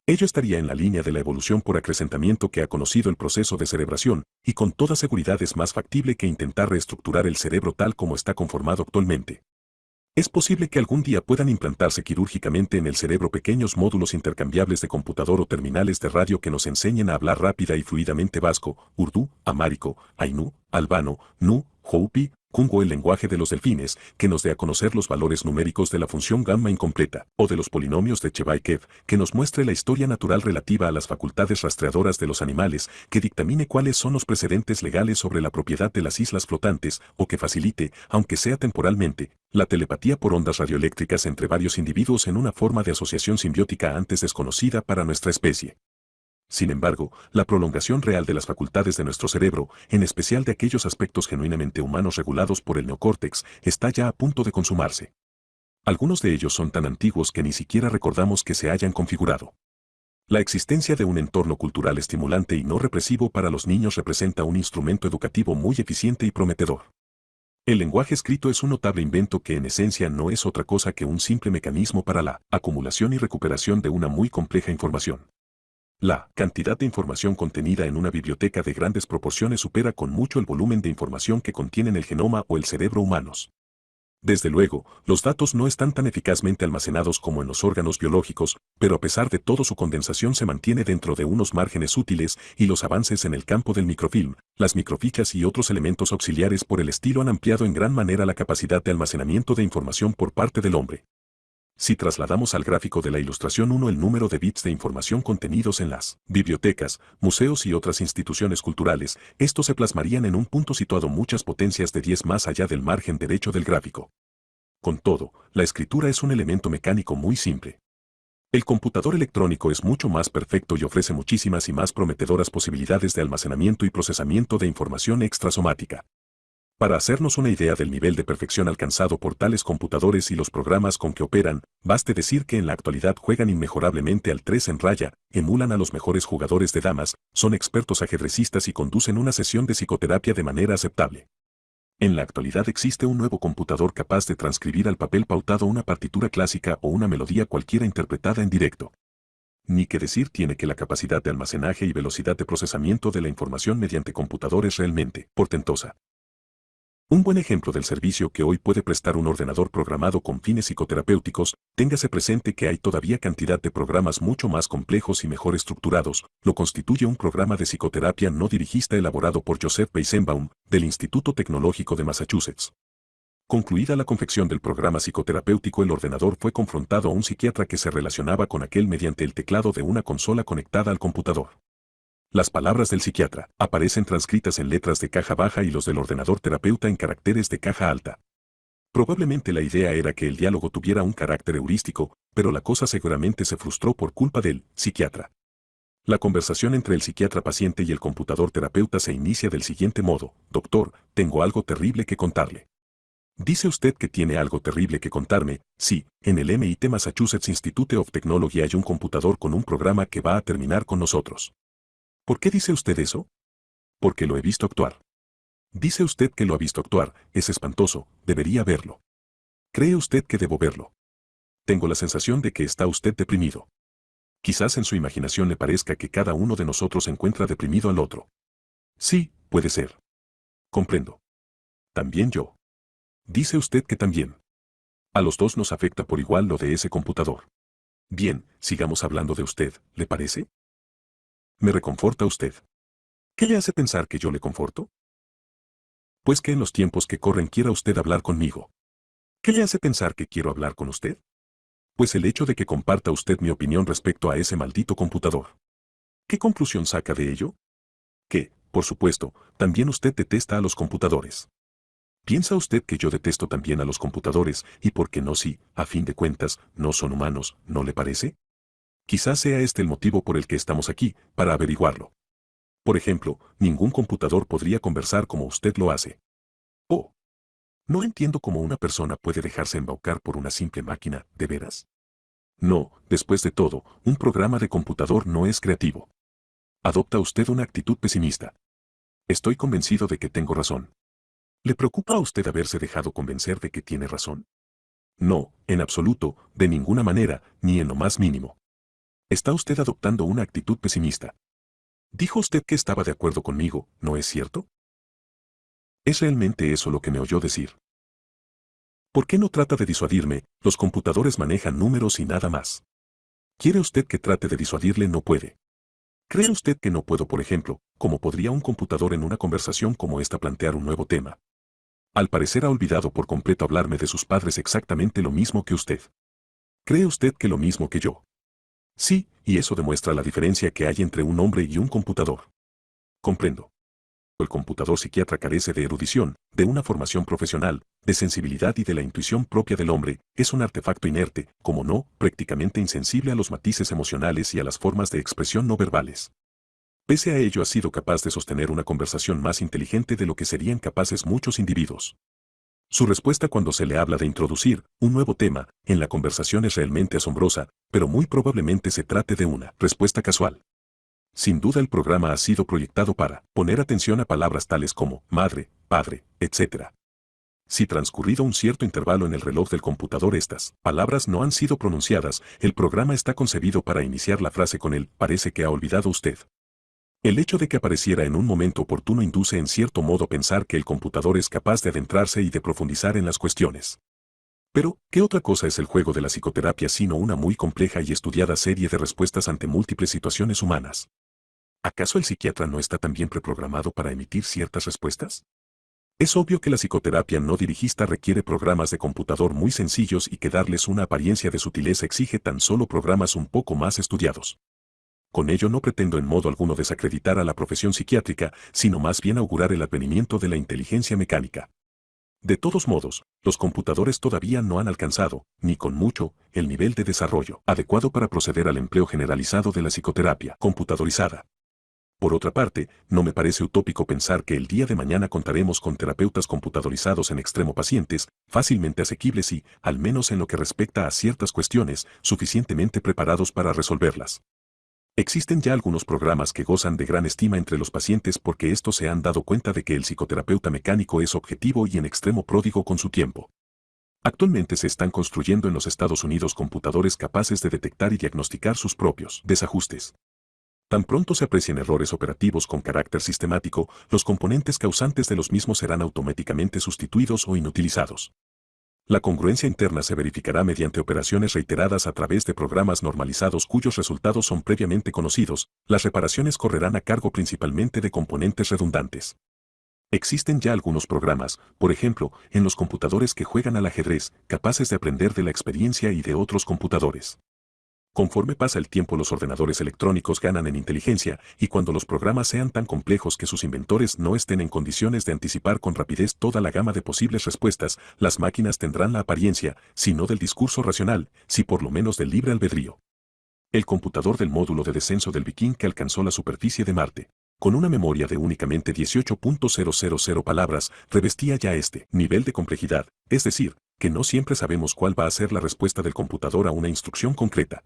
Speaker 1: Ello estaría en la línea de la evolución por acrecentamiento que ha conocido el proceso de cerebración, y con toda seguridad es más factible que intentar reestructurar el cerebro tal como está conformado actualmente. Es posible que algún día puedan implantarse quirúrgicamente en el cerebro pequeños módulos intercambiables de computador o terminales de radio que nos enseñen a hablar rápida y fluidamente vasco, urdú, amárico, ainú, albano, nu, hopi, kungo, el lenguaje de los delfines, que nos dé a conocer los valores numéricos de la función gamma incompleta, o de los polinomios de Chebyshев, que nos muestre la historia natural relativa a las facultades rastreadoras de los animales, que dictamine cuáles son los precedentes legales sobre la propiedad de las islas flotantes, o que facilite, aunque sea temporalmente, la telepatía por ondas radioeléctricas entre varios individuos en una forma de asociación simbiótica antes desconocida para nuestra especie. Sin embargo, la prolongación real de las facultades de nuestro cerebro, en especial de aquellos aspectos genuinamente humanos regulados por el neocórtex, está ya a punto de consumarse. Algunos de ellos son tan antiguos que ni siquiera recordamos que se hayan configurado. La existencia de un entorno cultural estimulante y no represivo para los niños representa un instrumento educativo muy eficiente y prometedor. El lenguaje escrito es un notable invento que en esencia no es otra cosa que un simple mecanismo para la acumulación y recuperación de una muy compleja información. La cantidad de información contenida en una biblioteca de grandes proporciones supera con mucho el volumen de información que contienen el genoma o el cerebro humanos. Desde luego, los datos no están tan eficazmente almacenados como en los órganos biológicos, pero a pesar de todo su condensación se mantiene dentro de unos márgenes útiles y los avances en el campo del microfilm, las microfichas y otros elementos auxiliares por el estilo han ampliado en gran manera la capacidad de almacenamiento de información por parte del hombre. Si trasladamos al gráfico de la ilustración 1 el número de bits de información contenidos en las bibliotecas, museos y otras instituciones culturales, estos se plasmarían en un punto situado muchas potencias de 10 más allá del margen derecho del gráfico. Con todo, la escritura es un elemento mecánico muy simple. El computador electrónico es mucho más perfecto y ofrece muchísimas y más prometedoras posibilidades de almacenamiento y procesamiento de información extrasomática. Para hacernos una idea del nivel de perfección alcanzado por tales computadores y los programas con que operan, baste decir que en la actualidad juegan inmejorablemente al 3 en raya, emulan a los mejores jugadores de damas, son expertos ajedrecistas y conducen una sesión de psicoterapia de manera aceptable. En la actualidad existe un nuevo computador capaz de transcribir al papel pautado una partitura clásica o una melodía cualquiera interpretada en directo. Ni que decir tiene que la capacidad de almacenaje y velocidad de procesamiento de la información mediante computador es realmente portentosa. Un buen ejemplo del servicio que hoy puede prestar un ordenador programado con fines psicoterapéuticos, téngase presente que hay todavía cantidad de programas mucho más complejos y mejor estructurados, lo constituye un programa de psicoterapia no dirigista elaborado por Joseph Weizenbaum, del Instituto Tecnológico de Massachusetts. Concluida la confección del programa psicoterapéutico, el ordenador fue confrontado a un psiquiatra que se relacionaba con aquel mediante el teclado de una consola conectada al computador. Las palabras del psiquiatra aparecen transcritas en letras de caja baja y los del ordenador terapeuta en caracteres de caja alta. Probablemente la idea era que el diálogo tuviera un carácter heurístico, pero la cosa seguramente se frustró por culpa del psiquiatra. La conversación entre el psiquiatra paciente y el computador terapeuta se inicia del siguiente modo: doctor, tengo algo terrible que contarle. ¿Dice usted que tiene algo terrible que contarme? Sí, en el MIT Massachusetts Institute of Technology hay un computador con un programa que va a terminar con nosotros. ¿Por qué dice usted eso? Porque lo he visto actuar. Dice usted que lo ha visto actuar, es espantoso, debería verlo. ¿Cree usted que debo verlo? Tengo la sensación de que está usted deprimido. Quizás en su imaginación le parezca que cada uno de nosotros encuentra deprimido al otro. Sí, puede ser. Comprendo. También yo. Dice usted que también. A los dos nos afecta por igual lo de ese computador. Bien, sigamos hablando de usted, ¿le parece? Me reconforta usted. ¿Qué le hace pensar que yo le conforto? Pues que en los tiempos que corren quiera usted hablar conmigo. ¿Qué le hace pensar que quiero hablar con usted? Pues el hecho de que comparta usted mi opinión respecto a ese maldito computador. ¿Qué conclusión saca de ello? Que, por supuesto, también usted detesta a los computadores. ¿Piensa usted que yo detesto también a los computadores y por qué no si, a fin de cuentas, no son humanos, ¿no le parece? Quizás sea este el motivo por el que estamos aquí, para averiguarlo. Por ejemplo, ningún computador podría conversar como usted lo hace. Oh, no entiendo cómo una persona puede dejarse embaucar por una simple máquina, ¿de veras? No, después de todo, un programa de computador no es creativo. Adopta usted una actitud pesimista. Estoy convencido de que tengo razón. ¿Le preocupa a usted haberse dejado convencer de que tiene razón? No, en absoluto, de ninguna manera, ni en lo más mínimo. Está usted adoptando una actitud pesimista. Dijo usted que estaba de acuerdo conmigo, ¿no es cierto? ¿Es realmente eso lo que me oyó decir? ¿Por qué no trata de disuadirme? Los computadores manejan números y nada más. ¿Quiere usted que trate de disuadirle? No puede. ¿Cree usted que no puedo, por ejemplo, cómo podría un computador en una conversación como esta plantear un nuevo tema? Al parecer ha olvidado por completo hablarme de sus padres exactamente lo mismo que usted. ¿Cree usted que lo mismo que yo? Sí, y eso demuestra la diferencia que hay entre un hombre y un computador. Comprendo. El computador psiquiatra carece de erudición, de una formación profesional, de sensibilidad y de la intuición propia del hombre, es un artefacto inerte, como no, prácticamente insensible a los matices emocionales y a las formas de expresión no verbales. Pese a ello ha sido capaz de sostener una conversación más inteligente de lo que serían capaces muchos individuos. Su respuesta cuando se le habla de introducir un nuevo tema en la conversación es realmente asombrosa, pero muy probablemente se trate de una respuesta casual. Sin duda el programa ha sido proyectado para poner atención a palabras tales como madre, padre, etc. Si transcurrido un cierto intervalo en el reloj del computador estas palabras no han sido pronunciadas, el programa está concebido para iniciar la frase con el parece que ha olvidado usted. El hecho de que apareciera en un momento oportuno induce en cierto modo a pensar que el computador es capaz de adentrarse y de profundizar en las cuestiones. Pero, ¿qué otra cosa es el juego de la psicoterapia sino una muy compleja y estudiada serie de respuestas ante múltiples situaciones humanas? ¿Acaso el psiquiatra no está también preprogramado para emitir ciertas respuestas? Es obvio que la psicoterapia no dirigista requiere programas de computador muy sencillos y que darles una apariencia de sutileza exige tan solo programas un poco más estudiados. Con ello no pretendo en modo alguno desacreditar a la profesión psiquiátrica, sino más bien augurar el advenimiento de la inteligencia mecánica. De todos modos, los computadores todavía no han alcanzado, ni con mucho, el nivel de desarrollo adecuado para proceder al empleo generalizado de la psicoterapia computadorizada. Por otra parte, no me parece utópico pensar que el día de mañana contaremos con terapeutas computadorizados en extremo pacientes, fácilmente asequibles y, al menos en lo que respecta a ciertas cuestiones, suficientemente preparados para resolverlas. Existen ya algunos programas que gozan de gran estima entre los pacientes porque estos se han dado cuenta de que el psicoterapeuta mecánico es objetivo y en extremo pródigo con su tiempo. Actualmente se están construyendo en los Estados Unidos computadores capaces de detectar y diagnosticar sus propios desajustes. Tan pronto se aprecien errores operativos con carácter sistemático, los componentes causantes de los mismos serán automáticamente sustituidos o inutilizados. La congruencia interna se verificará mediante operaciones reiteradas a través de programas normalizados cuyos resultados son previamente conocidos, las reparaciones correrán a cargo principalmente de componentes redundantes. Existen ya algunos programas, por ejemplo, en los computadores que juegan al ajedrez, capaces de aprender de la experiencia y de otros computadores. Conforme pasa el tiempo los ordenadores electrónicos ganan en inteligencia y cuando los programas sean tan complejos que sus inventores no estén en condiciones de anticipar con rapidez toda la gama de posibles respuestas, las máquinas tendrán la apariencia, si no del discurso racional, si por lo menos del libre albedrío. El computador del módulo de descenso del Viking que alcanzó la superficie de Marte, con una memoria de únicamente 18.000 palabras, revestía ya este nivel de complejidad, es decir, que no siempre sabemos cuál va a ser la respuesta del computador a una instrucción concreta.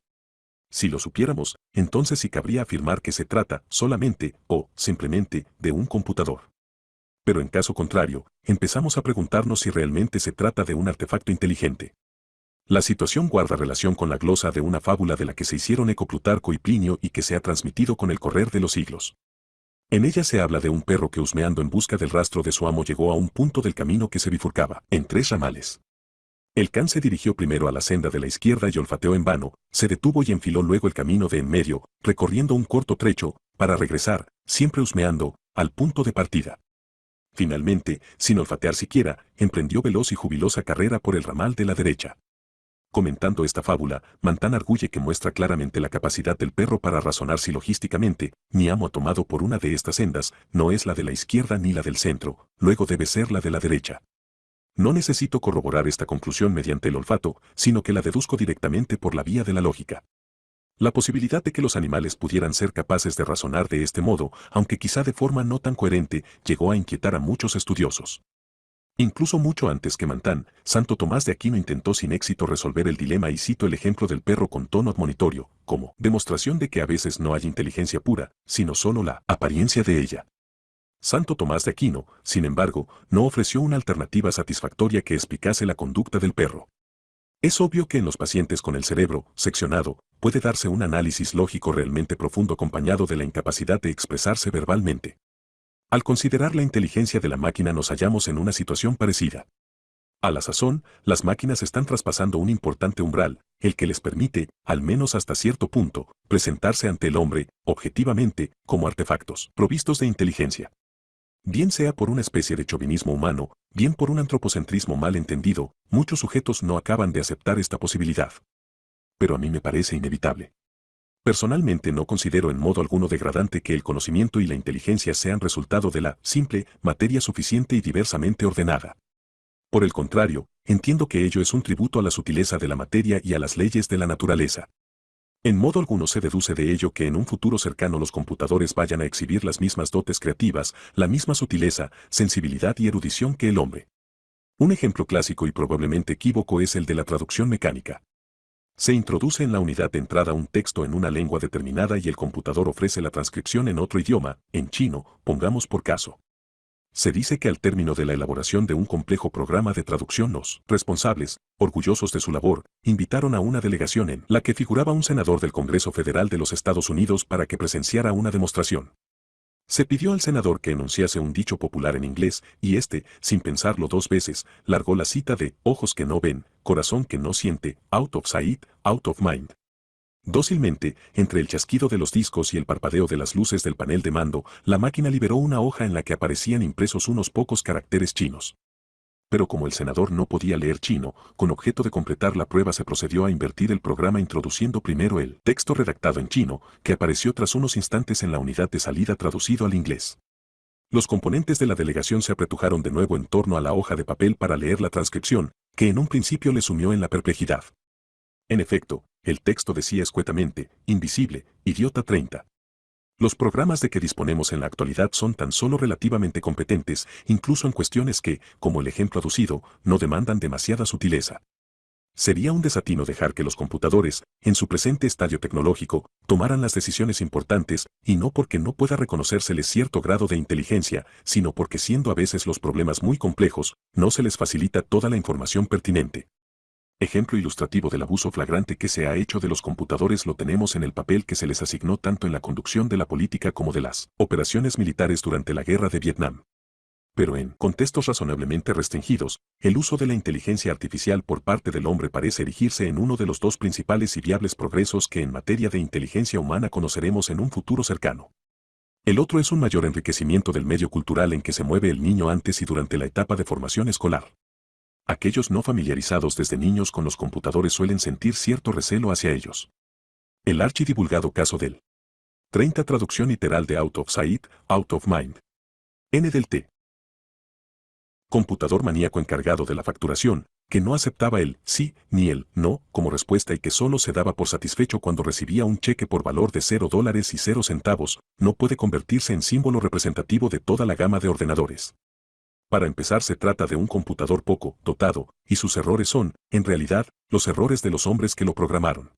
Speaker 1: Si lo supiéramos, entonces sí cabría afirmar que se trata solamente o simplemente de un computador. Pero en caso contrario, empezamos a preguntarnos si realmente se trata de un artefacto inteligente. La situación guarda relación con la glosa de una fábula de la que se hicieron eco Plutarco y Plinio y que se ha transmitido con el correr de los siglos. En ella se habla de un perro que husmeando en busca del rastro de su amo llegó a un punto del camino que se bifurcaba en tres ramales. El can se dirigió primero a la senda de la izquierda y olfateó en vano, se detuvo y enfiló luego el camino de en medio, recorriendo un corto trecho, para regresar, siempre husmeando, al punto de partida. Finalmente, sin olfatear siquiera, emprendió veloz y jubilosa carrera por el ramal de la derecha. Comentando esta fábula, Mantan arguye que muestra claramente la capacidad del perro para razonar silogísticamente, mi amo ha tomado por una de estas sendas, no es la de la izquierda ni la del centro, luego debe ser la de la derecha. No necesito corroborar esta conclusión mediante el olfato, sino que la deduzco directamente por la vía de la lógica. La posibilidad de que los animales pudieran ser capaces de razonar de este modo, aunque quizá de forma no tan coherente, llegó a inquietar a muchos estudiosos. Incluso mucho antes que Mantan, Santo Tomás de Aquino intentó sin éxito resolver el dilema y cito el ejemplo del perro con tono admonitorio, como demostración de que a veces no hay inteligencia pura, sino solo la apariencia de ella. Santo Tomás de Aquino, sin embargo, no ofreció una alternativa satisfactoria que explicase la conducta del perro. Es obvio que en los pacientes con el cerebro seccionado puede darse un análisis lógico realmente profundo acompañado de la incapacidad de expresarse verbalmente. Al considerar la inteligencia de la máquina nos hallamos en una situación parecida. A la sazón, las máquinas están traspasando un importante umbral, el que les permite, al menos hasta cierto punto, presentarse ante el hombre, objetivamente, como artefactos provistos de inteligencia. Bien sea por una especie de chauvinismo humano, bien por un antropocentrismo mal entendido, muchos sujetos no acaban de aceptar esta posibilidad. Pero a mí me parece inevitable. Personalmente no considero en modo alguno degradante que el conocimiento y la inteligencia sean resultado de la simple materia suficiente y diversamente ordenada. Por el contrario, entiendo que ello es un tributo a la sutileza de la materia y a las leyes de la naturaleza. En modo alguno se deduce de ello que en un futuro cercano los computadores vayan a exhibir las mismas dotes creativas, la misma sutileza, sensibilidad y erudición que el hombre. Un ejemplo clásico y probablemente equívoco es el de la traducción mecánica. Se introduce en la unidad de entrada un texto en una lengua determinada y el computador ofrece la transcripción en otro idioma, en chino, pongamos por caso. Se dice que al término de la elaboración de un complejo programa de traducción los responsables, orgullosos de su labor, invitaron a una delegación en la que figuraba un senador del Congreso Federal de los Estados Unidos para que presenciara una demostración. Se pidió al senador que enunciase un dicho popular en inglés y éste, sin pensarlo dos veces, largó la cita de ojos que no ven, corazón que no siente, out of sight, out of mind. Dócilmente, entre el chasquido de los discos y el parpadeo de las luces del panel de mando, la máquina liberó una hoja en la que aparecían impresos unos pocos caracteres chinos. Pero como el senador no podía leer chino, con objeto de completar la prueba se procedió a invertir el programa introduciendo primero el texto redactado en chino, que apareció tras unos instantes en la unidad de salida traducido al inglés. Los componentes de la delegación se apretujaron de nuevo en torno a la hoja de papel para leer la transcripción, que en un principio les sumió en la perplejidad. En efecto, el texto decía escuetamente, invisible, idiota 30. Los programas de que disponemos en la actualidad son tan solo relativamente competentes, incluso en cuestiones que, como el ejemplo aducido, no demandan demasiada sutileza. Sería un desatino dejar que los computadores, en su presente estadio tecnológico, tomaran las decisiones importantes, y no porque no pueda reconocérseles cierto grado de inteligencia, sino porque siendo a veces los problemas muy complejos, no se les facilita toda la información pertinente. Ejemplo ilustrativo del abuso flagrante que se ha hecho de los computadores lo tenemos en el papel que se les asignó tanto en la conducción de la política como de las operaciones militares durante la guerra de Vietnam. Pero en contextos razonablemente restringidos, el uso de la inteligencia artificial por parte del hombre parece erigirse en uno de los dos principales y viables progresos que en materia de inteligencia humana conoceremos en un futuro cercano. El otro es un mayor enriquecimiento del medio cultural en que se mueve el niño antes y durante la etapa de formación escolar. Aquellos no familiarizados desde niños con los computadores suelen sentir cierto recelo hacia ellos. El archidivulgado caso del 30 traducción literal de out of sight, out of mind. N del T. Computador maníaco encargado de la facturación, que no aceptaba el sí ni el no como respuesta y que solo se daba por satisfecho cuando recibía un cheque por valor de $0 y 0 centavos, no puede convertirse en símbolo representativo de toda la gama de ordenadores. Para empezar se trata de un computador poco dotado, y sus errores son, en realidad, los errores de los hombres que lo programaron.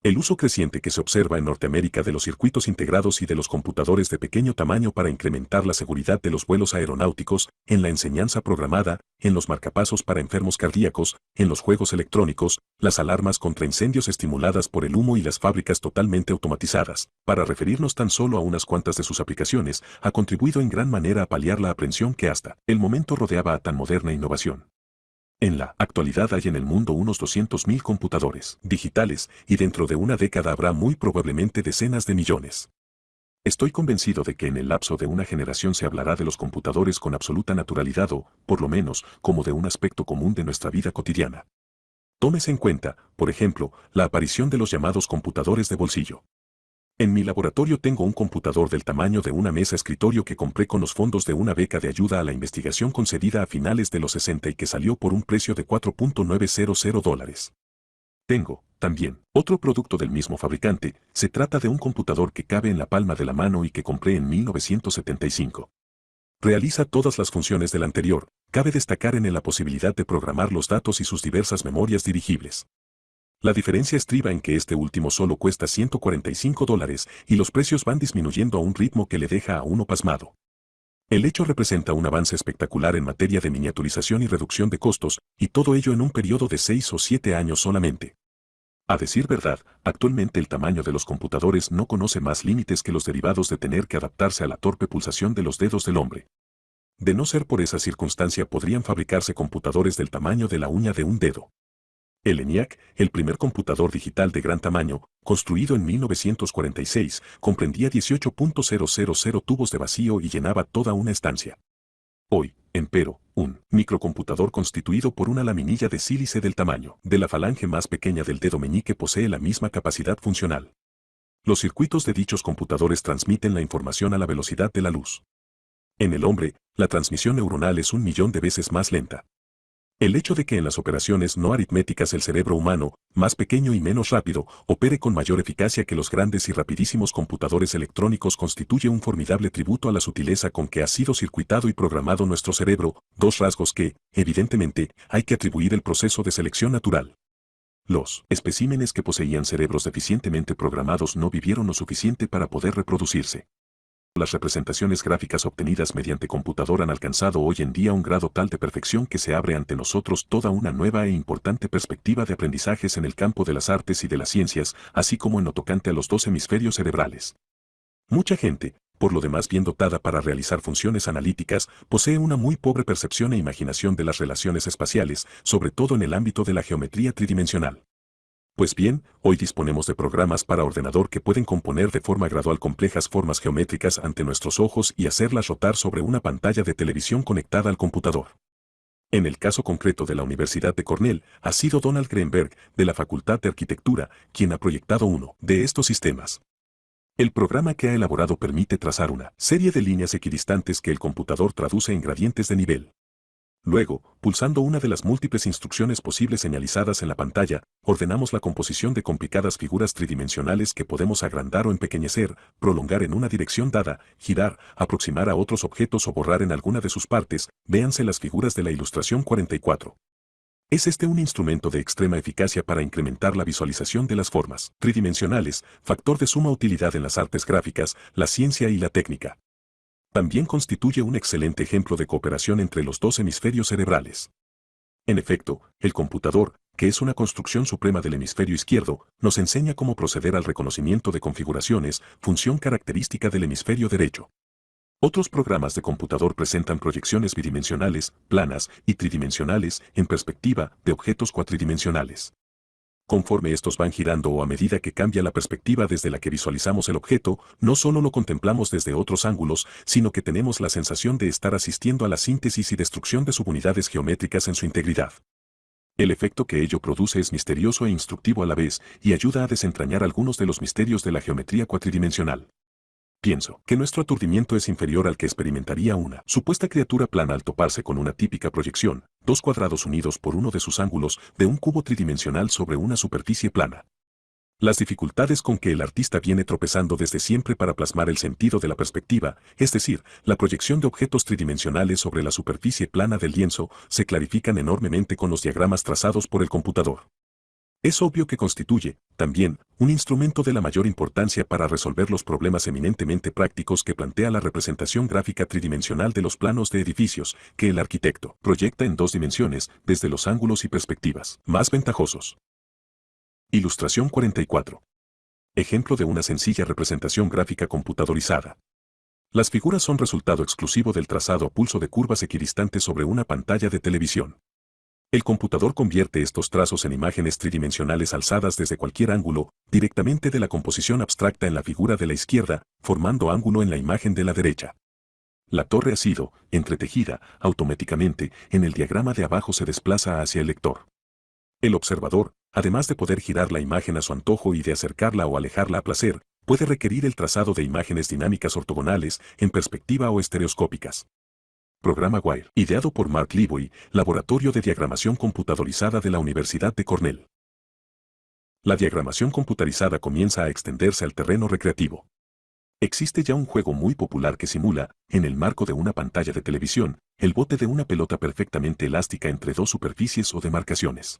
Speaker 1: El uso creciente que se observa en Norteamérica de los circuitos integrados y de los computadores de pequeño tamaño para incrementar la seguridad de los vuelos aeronáuticos, en la enseñanza programada, en los marcapasos para enfermos cardíacos, en los juegos electrónicos, las alarmas contra incendios estimuladas por el humo y las fábricas totalmente automatizadas, para referirnos tan solo a unas cuantas de sus aplicaciones, ha contribuido en gran manera a paliar la aprensión que hasta el momento rodeaba a tan moderna innovación. En la actualidad hay en el mundo unos 200.000 computadores digitales y dentro de una década habrá muy probablemente decenas de millones. Estoy convencido de que en el lapso de una generación se hablará de los computadores con absoluta naturalidad o, por lo menos, como de un aspecto común de nuestra vida cotidiana. Tómese en cuenta, por ejemplo, la aparición de los llamados computadores de bolsillo. En mi laboratorio tengo un computador del tamaño de una mesa escritorio que compré con los fondos de una beca de ayuda a la investigación concedida a finales de los 60 y que salió por un precio de $4.900. Tengo, también, otro producto del mismo fabricante, se trata de un computador que cabe en la palma de la mano y que compré en 1975. Realiza todas las funciones del anterior, cabe destacar en él la posibilidad de programar los datos y sus diversas memorias dirigibles. La diferencia estriba en que este último solo cuesta $145 y los precios van disminuyendo a un ritmo que le deja a uno pasmado. El hecho representa un avance espectacular en materia de miniaturización y reducción de costos, y todo ello en un periodo de 6 o 7 años solamente. A decir verdad, actualmente el tamaño de los computadores no conoce más límites que los derivados de tener que adaptarse a la torpe pulsación de los dedos del hombre. De no ser por esa circunstancia podrían fabricarse computadores del tamaño de la uña de un dedo. El ENIAC, el primer computador digital de gran tamaño, construido en 1946, comprendía 18.000 tubos de vacío y llenaba toda una estancia. Hoy, empero, un microcomputador constituido por una laminilla de sílice del tamaño de la falange más pequeña del dedo meñique posee la misma capacidad funcional. Los circuitos de dichos computadores transmiten la información a la velocidad de la luz. En el hombre, la transmisión neuronal es 1.000.000 de veces más lenta. El hecho de que en las operaciones no aritméticas el cerebro humano, más pequeño y menos rápido, opere con mayor eficacia que los grandes y rapidísimos computadores electrónicos constituye un formidable tributo a la sutileza con que ha sido circuitado y programado nuestro cerebro, dos rasgos que, evidentemente, hay que atribuir el proceso de selección natural. Los especímenes que poseían cerebros deficientemente programados no vivieron lo suficiente para poder reproducirse. Las representaciones gráficas obtenidas mediante computador han alcanzado hoy en día un grado tal de perfección que se abre ante nosotros toda una nueva e importante perspectiva de aprendizajes en el campo de las artes y de las ciencias, así como en lo tocante a los dos hemisferios cerebrales. Mucha gente, por lo demás bien dotada para realizar funciones analíticas, posee una muy pobre percepción e imaginación de las relaciones espaciales, sobre todo en el ámbito de la geometría tridimensional. Pues bien, hoy disponemos de programas para ordenador que pueden componer de forma gradual complejas formas geométricas ante nuestros ojos y hacerlas rotar sobre una pantalla de televisión conectada al computador. En el caso concreto de la Universidad de Cornell, ha sido Donald Greenberg, de la Facultad de Arquitectura, quien ha proyectado uno de estos sistemas. El programa que ha elaborado permite trazar una serie de líneas equidistantes que el computador traduce en gradientes de nivel. Luego, pulsando una de las múltiples instrucciones posibles señalizadas en la pantalla, ordenamos la composición de complicadas figuras tridimensionales que podemos agrandar o empequeñecer, prolongar en una dirección dada, girar, aproximar a otros objetos o borrar en alguna de sus partes, véanse las figuras de la ilustración 44. Es este un instrumento de extrema eficacia para incrementar la visualización de las formas tridimensionales, factor de suma utilidad en las artes gráficas, la ciencia y la técnica. También constituye un excelente ejemplo de cooperación entre los dos hemisferios cerebrales. En efecto, el computador, que es una construcción suprema del hemisferio izquierdo, nos enseña cómo proceder al reconocimiento de configuraciones, función característica del hemisferio derecho. Otros programas de computador presentan proyecciones bidimensionales, planas y tridimensionales en perspectiva de objetos cuatridimensionales. Conforme estos van girando o a medida que cambia la perspectiva desde la que visualizamos el objeto, no solo lo contemplamos desde otros ángulos, sino que tenemos la sensación de estar asistiendo a la síntesis y destrucción de subunidades geométricas en su integridad. El efecto que ello produce es misterioso e instructivo a la vez, y ayuda a desentrañar algunos de los misterios de la geometría cuatridimensional. Pienso que nuestro aturdimiento es inferior al que experimentaría una supuesta criatura plana al toparse con una típica proyección, dos cuadrados unidos por uno de sus ángulos, de un cubo tridimensional sobre una superficie plana. Las dificultades con que el artista viene tropezando desde siempre para plasmar el sentido de la perspectiva, es decir, la proyección de objetos tridimensionales sobre la superficie plana del lienzo, se clarifican enormemente con los diagramas trazados por el computador. Es obvio que constituye, también, un instrumento de la mayor importancia para resolver los problemas eminentemente prácticos que plantea la representación gráfica tridimensional de los planos de edificios, que el arquitecto proyecta en dos dimensiones desde los ángulos y perspectivas más ventajosos. Ilustración 44. Ejemplo de una sencilla representación gráfica computadorizada. Las figuras son resultado exclusivo del trazado a pulso de curvas equidistantes sobre una pantalla de televisión. El computador convierte estos trazos en imágenes tridimensionales alzadas desde cualquier ángulo, directamente de la composición abstracta en la figura de la izquierda, formando ángulo en la imagen de la derecha. La torre ha sido, entretejida, automáticamente, en el diagrama de abajo se desplaza hacia el lector. El observador, además de poder girar la imagen a su antojo y de acercarla o alejarla a placer, puede requerir el trazado de imágenes dinámicas ortogonales, en perspectiva o estereoscópicas. Programa WIRE, ideado por Mark Liboy, Laboratorio de Diagramación Computadorizada de la Universidad de Cornell. La diagramación computarizada comienza a extenderse al terreno recreativo. Existe ya un juego muy popular que simula, en el marco de una pantalla de televisión, el bote de una pelota perfectamente elástica entre dos superficies o demarcaciones.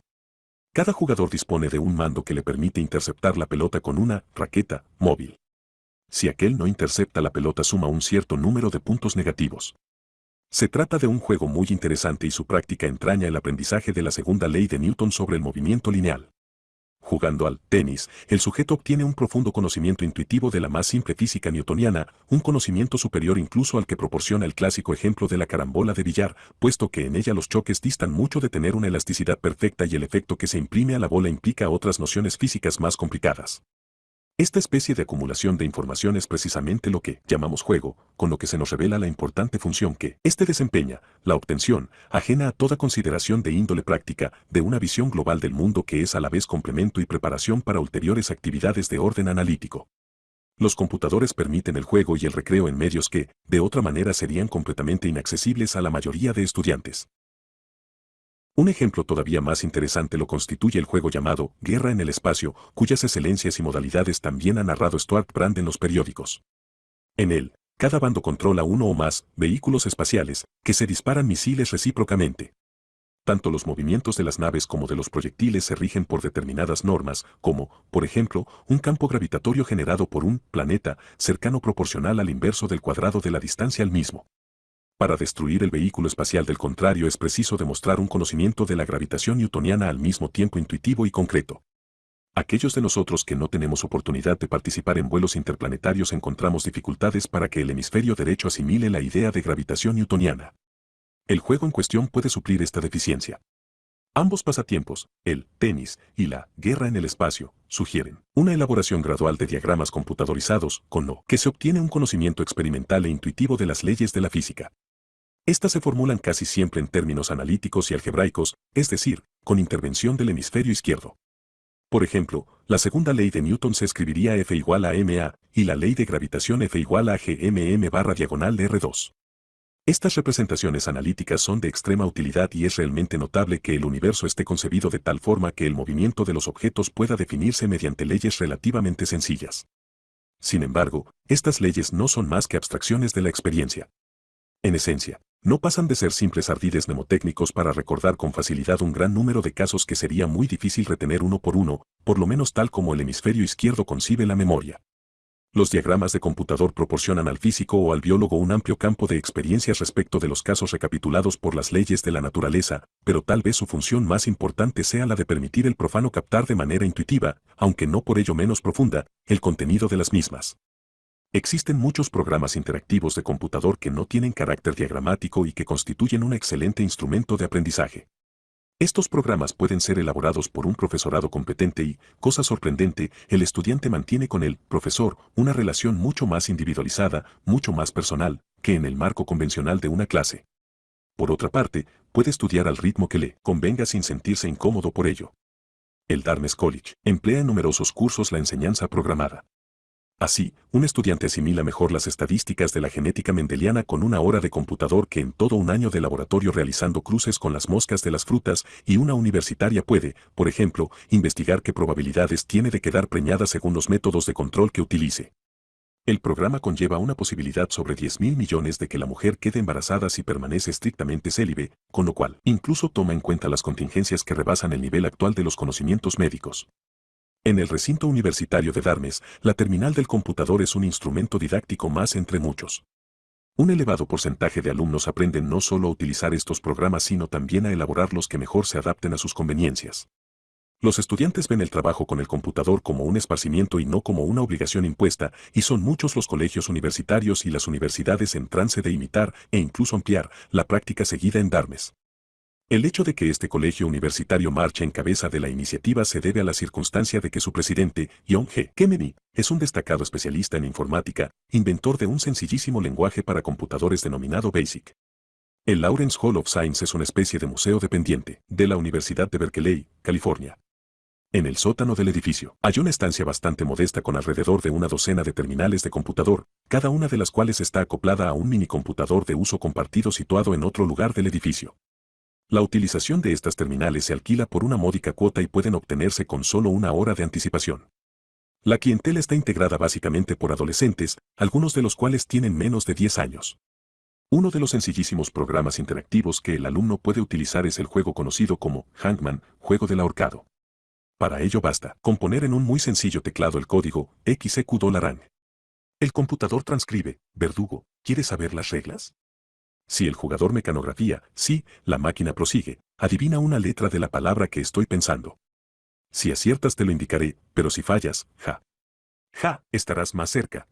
Speaker 1: Cada jugador dispone de un mando que le permite interceptar la pelota con una raqueta móvil. Si aquel no intercepta la pelota suma un cierto número de puntos negativos. Se trata de un juego muy interesante y su práctica entraña el aprendizaje de la segunda ley de Newton sobre el movimiento lineal. Jugando al tenis, el sujeto obtiene un profundo conocimiento intuitivo de la más simple física newtoniana, un conocimiento superior incluso al que proporciona el clásico ejemplo de la carambola de billar, puesto que en ella los choques distan mucho de tener una elasticidad perfecta y el efecto que se imprime a la bola implica otras nociones físicas más complicadas. Esta especie de acumulación de información es precisamente lo que llamamos juego, con lo que se nos revela la importante función que éste desempeña, la obtención, ajena a toda consideración de índole práctica, de una visión global del mundo que es a la vez complemento y preparación para ulteriores actividades de orden analítico. Los computadores permiten el juego y el recreo en medios que, de otra manera, serían completamente inaccesibles a la mayoría de estudiantes. Un ejemplo todavía más interesante lo constituye el juego llamado Guerra en el Espacio, cuyas excelencias y modalidades también ha narrado Stuart Brand en los periódicos. En él, cada bando controla uno o más vehículos espaciales, que se disparan misiles recíprocamente. Tanto los movimientos de las naves como de los proyectiles se rigen por determinadas normas, como, por ejemplo, un campo gravitatorio generado por un planeta cercano proporcional al inverso del cuadrado de la distancia al mismo. Para destruir el vehículo espacial del contrario es preciso demostrar un conocimiento de la gravitación newtoniana al mismo tiempo intuitivo y concreto. Aquellos de nosotros que no tenemos oportunidad de participar en vuelos interplanetarios encontramos dificultades para que el hemisferio derecho asimile la idea de gravitación newtoniana. El juego en cuestión puede suplir esta deficiencia. Ambos pasatiempos, el tenis y la guerra en el espacio, sugieren una elaboración gradual de diagramas computadorizados, con lo que se obtiene un conocimiento experimental e intuitivo de las leyes de la física. Estas se formulan casi siempre en términos analíticos y algebraicos, es decir, con intervención del hemisferio izquierdo. Por ejemplo, la segunda ley de Newton se escribiría F igual a ma, y la ley de gravitación F igual a gmm barra diagonal R2. Estas representaciones analíticas son de extrema utilidad y es realmente notable que el universo esté concebido de tal forma que el movimiento de los objetos pueda definirse mediante leyes relativamente sencillas. Sin embargo, estas leyes no son más que abstracciones de la experiencia. En esencia, no pasan de ser simples ardides mnemotécnicos para recordar con facilidad un gran número de casos que sería muy difícil retener uno, por lo menos tal como el hemisferio izquierdo concibe la memoria. Los diagramas de computador proporcionan al físico o al biólogo un amplio campo de experiencias respecto de los casos recapitulados por las leyes de la naturaleza, pero tal vez su función más importante sea la de permitir al profano captar de manera intuitiva, aunque no por ello menos profunda, el contenido de las mismas. Existen muchos programas interactivos de computador que no tienen carácter diagramático y que constituyen un excelente instrumento de aprendizaje. Estos programas pueden ser elaborados por un profesorado competente y, cosa sorprendente, el estudiante mantiene con el profesor una relación mucho más individualizada, mucho más personal, que en el marco convencional de una clase. Por otra parte, puede estudiar al ritmo que le convenga sin sentirse incómodo por ello. El Dartmouth College emplea en numerosos cursos la enseñanza programada. Así, un estudiante asimila mejor las estadísticas de la genética mendeliana con una hora de computador que en todo un año de laboratorio realizando cruces con las moscas de las frutas, y una universitaria puede, por ejemplo, investigar qué probabilidades tiene de quedar preñada según los métodos de control que utilice. El programa conlleva una posibilidad sobre 10.000 millones de que la mujer quede embarazada si permanece estrictamente célibe, con lo cual incluso toma en cuenta las contingencias que rebasan el nivel actual de los conocimientos médicos. En el recinto universitario de Darmes, la terminal del computador es un instrumento didáctico más entre muchos. Un elevado porcentaje de alumnos aprenden no solo a utilizar estos programas sino también a elaborar los que mejor se adapten a sus conveniencias. Los estudiantes ven el trabajo con el computador como un esparcimiento y no como una obligación impuesta, y son muchos los colegios universitarios y las universidades en trance de imitar e incluso ampliar la práctica seguida en Darmes. El hecho de que este colegio universitario marche en cabeza de la iniciativa se debe a la circunstancia de que su presidente, John G. Kennedy, es un destacado especialista en informática, inventor de un sencillísimo lenguaje para computadores denominado BASIC. El Lawrence Hall of Science es una especie de museo dependiente de la Universidad de Berkeley, California. En el sótano del edificio hay una estancia bastante modesta con alrededor de una docena de terminales de computador, cada una de las cuales está acoplada a un minicomputador de uso compartido situado en otro lugar del edificio. La utilización de estas terminales se alquila por una módica cuota y pueden obtenerse con solo una hora de anticipación. La clientela está integrada básicamente por adolescentes, algunos de los cuales tienen menos de 10 años. Uno de los sencillísimos programas interactivos que el alumno puede utilizar es el juego conocido como Hangman, juego del ahorcado. Para ello basta con poner en un muy sencillo teclado el código $. El computador transcribe: verdugo, ¿quieres saber las reglas? Si el jugador mecanografía, sí, la máquina prosigue, adivina una letra de la palabra que estoy pensando. Si aciertas te lo indicaré, pero si fallas, estarás más cerca,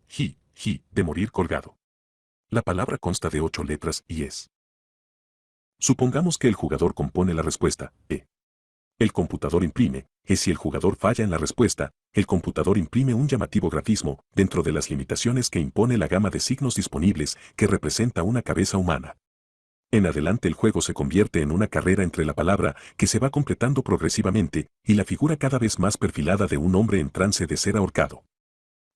Speaker 1: de morir colgado. La palabra consta de 8 letras y es. Supongamos que el jugador compone la respuesta, E. El computador imprime, E. Si el jugador falla en la respuesta, el computador imprime un llamativo grafismo, dentro de las limitaciones que impone la gama de signos disponibles, que representa una cabeza humana. En adelante el juego se convierte en una carrera entre la palabra, que se va completando progresivamente, y la figura cada vez más perfilada de un hombre en trance de ser ahorcado.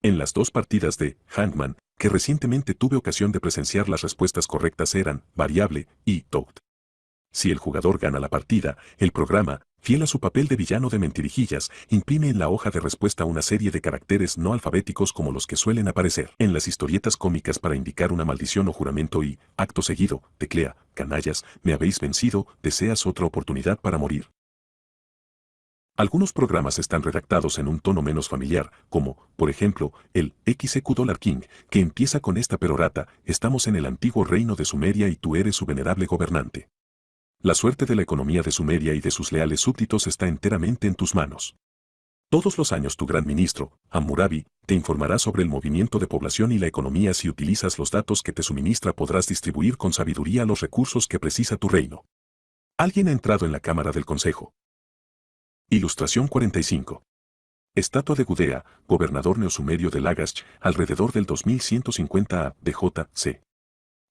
Speaker 1: En las 2 partidas de Hangman, que recientemente tuve ocasión de presenciar, las respuestas correctas eran variable y doubt. Si el jugador gana la partida, el programa, fiel a su papel de villano de mentirijillas, imprime en la hoja de respuesta una serie de caracteres no alfabéticos como los que suelen aparecer en las historietas cómicas para indicar una maldición o juramento y, acto seguido, teclea: canallas, me habéis vencido, ¿deseas otra oportunidad para morir? Algunos programas están redactados en un tono menos familiar, como, por ejemplo, el $King, que empieza con esta perorata: estamos en el antiguo reino de Sumeria y tú eres su venerable gobernante. La suerte de la economía de Sumeria y de sus leales súbditos está enteramente en tus manos. Todos los años tu gran ministro, Hammurabi, te informará sobre el movimiento de población y la economía. Si utilizas los datos que te suministra podrás distribuir con sabiduría los recursos que precisa tu reino. Alguien ha entrado en la cámara del consejo. Ilustración 45. Estatua de Gudea, gobernador neosumerio de Lagash, alrededor del 2150 a.D.J.C.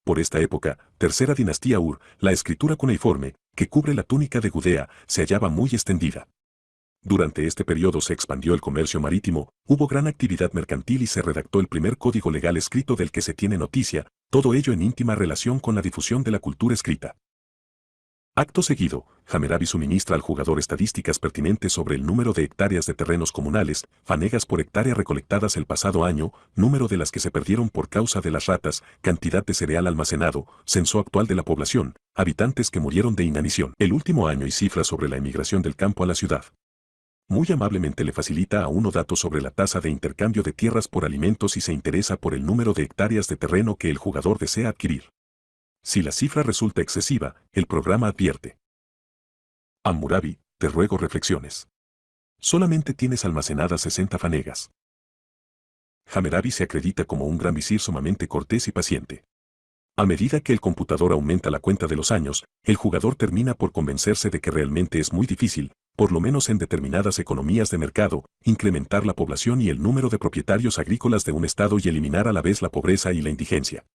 Speaker 1: Por esta época, tercera dinastía Ur, la escritura cuneiforme, que cubre la túnica de Gudea, se hallaba muy extendida. Durante este periodo se expandió el comercio marítimo, hubo gran actividad mercantil y se redactó el primer código legal escrito del que se tiene noticia, todo ello en íntima relación con la difusión de la cultura escrita. Acto seguido, Hammurabi suministra al jugador estadísticas pertinentes sobre el número de hectáreas de terrenos comunales, fanegas por hectárea recolectadas el pasado año, número de las que se perdieron por causa de las ratas, cantidad de cereal almacenado, censo actual de la población, habitantes que murieron de inanición el último año y cifras sobre la emigración del campo a la ciudad. Muy amablemente le facilita a uno datos sobre la tasa de intercambio de tierras por alimentos y se interesa por el número de hectáreas de terreno que el jugador desea adquirir. Si la cifra resulta excesiva, el programa advierte: Hammurabi, te ruego reflexiones. Solamente tienes almacenadas 60 fanegas. Hammurabi se acredita como un gran visir sumamente cortés y paciente. A medida que el computador aumenta la cuenta de los años, el jugador termina por convencerse de que realmente es muy difícil, por lo menos en determinadas economías de mercado, incrementar la población y el número de propietarios agrícolas de un estado y eliminar a la vez la pobreza y la indigencia.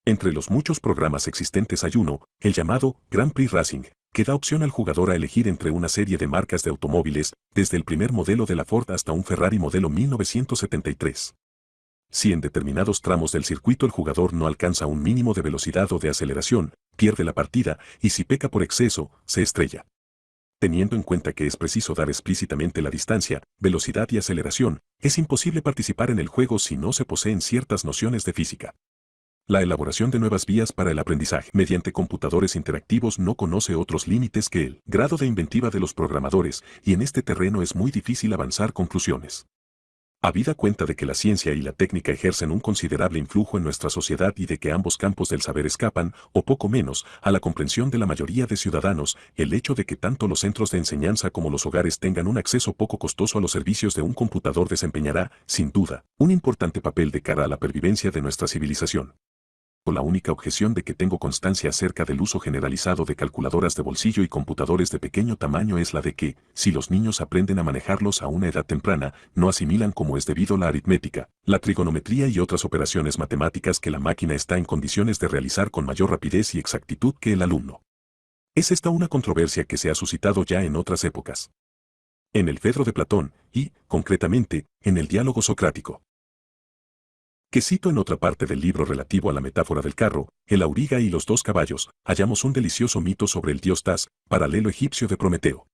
Speaker 1: Entre los muchos programas existentes hay uno, el llamado Grand Prix Racing, que da opción al jugador a elegir entre una serie de marcas de automóviles, desde el primer modelo de la Ford hasta un Ferrari modelo 1973. Si en determinados tramos del circuito el jugador no alcanza un mínimo de velocidad o de aceleración, pierde la partida, y si peca por exceso, se estrella. Teniendo en cuenta que es preciso dar explícitamente la distancia, velocidad y aceleración, es imposible participar en el juego si no se poseen ciertas nociones de física. La elaboración de nuevas vías para el aprendizaje mediante computadores interactivos no conoce otros límites que el grado de inventiva de los programadores, y en este terreno es muy difícil avanzar conclusiones. Habida cuenta de que la ciencia y la técnica ejercen un considerable influjo en nuestra sociedad y de que ambos campos del saber escapan, o poco menos, a la comprensión de la mayoría de ciudadanos, el hecho de que tanto los centros de enseñanza como los hogares tengan un acceso poco costoso a los servicios de un computador desempeñará, sin duda, un importante papel de cara a la pervivencia de nuestra civilización. La única objeción de que tengo constancia acerca del uso generalizado de calculadoras de bolsillo y computadores de pequeño tamaño es la de que, si los niños aprenden a manejarlos a una edad temprana, no asimilan como es debido la aritmética, la trigonometría y otras operaciones matemáticas que la máquina está en condiciones de realizar con mayor rapidez y exactitud que el alumno. Es esta una controversia que se ha suscitado ya en otras épocas. En el Fedro de Platón, y, concretamente, en el diálogo socrático, que cito en otra parte del libro relativo a la metáfora del carro, el auriga y los dos caballos, hallamos un delicioso mito sobre el dios Tas, paralelo egipcio de Prometeo.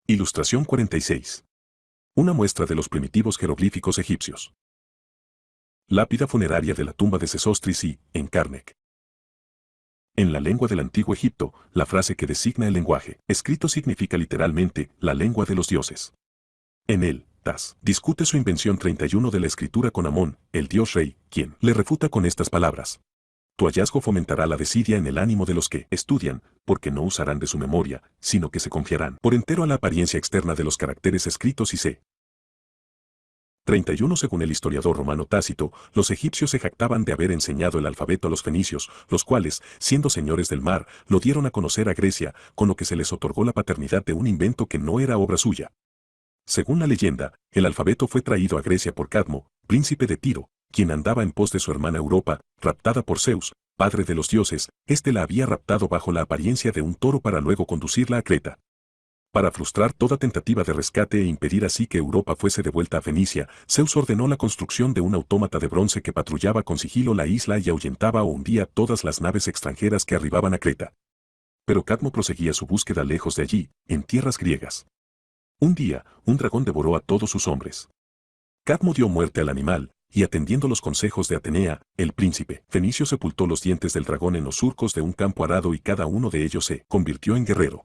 Speaker 1: Ilustración 46. Una muestra de los primitivos jeroglíficos egipcios. Lápida funeraria de la tumba de Sesostris y, en Karnak. En la lengua del antiguo Egipto, la frase que designa el lenguaje escrito significa literalmente la lengua de los dioses. En él, Tas discute su invención 31 de la escritura con Amón, el dios rey, quien le refuta con estas palabras. Tu hallazgo fomentará la desidia en el ánimo de los que estudian, porque no usarán de su memoria, sino que se confiarán por entero a la apariencia externa de los caracteres escritos y c. 31. Según el historiador romano Tácito, los egipcios se jactaban de haber enseñado el alfabeto a los fenicios, los cuales, siendo señores del mar, lo dieron a conocer a Grecia, con lo que se les otorgó la paternidad de un invento que no era obra suya. Según la leyenda, el alfabeto fue traído a Grecia por Cadmo, príncipe de Tiro, quien andaba en pos de su hermana Europa, raptada por Zeus, padre de los dioses. Este la había raptado bajo la apariencia de un toro para luego conducirla a Creta. Para frustrar toda tentativa de rescate e impedir así que Europa fuese devuelta a Fenicia, Zeus ordenó la construcción de un autómata de bronce que patrullaba con sigilo la isla y ahuyentaba o hundía todas las naves extranjeras que arribaban a Creta. Pero Cadmo proseguía su búsqueda lejos de allí, en tierras griegas. Un día, un dragón devoró a todos sus hombres. Cadmo dio muerte al animal, y atendiendo los consejos de Atenea, el príncipe fenicio sepultó los dientes del dragón en los surcos de un campo arado y cada uno de ellos se convirtió en guerrero.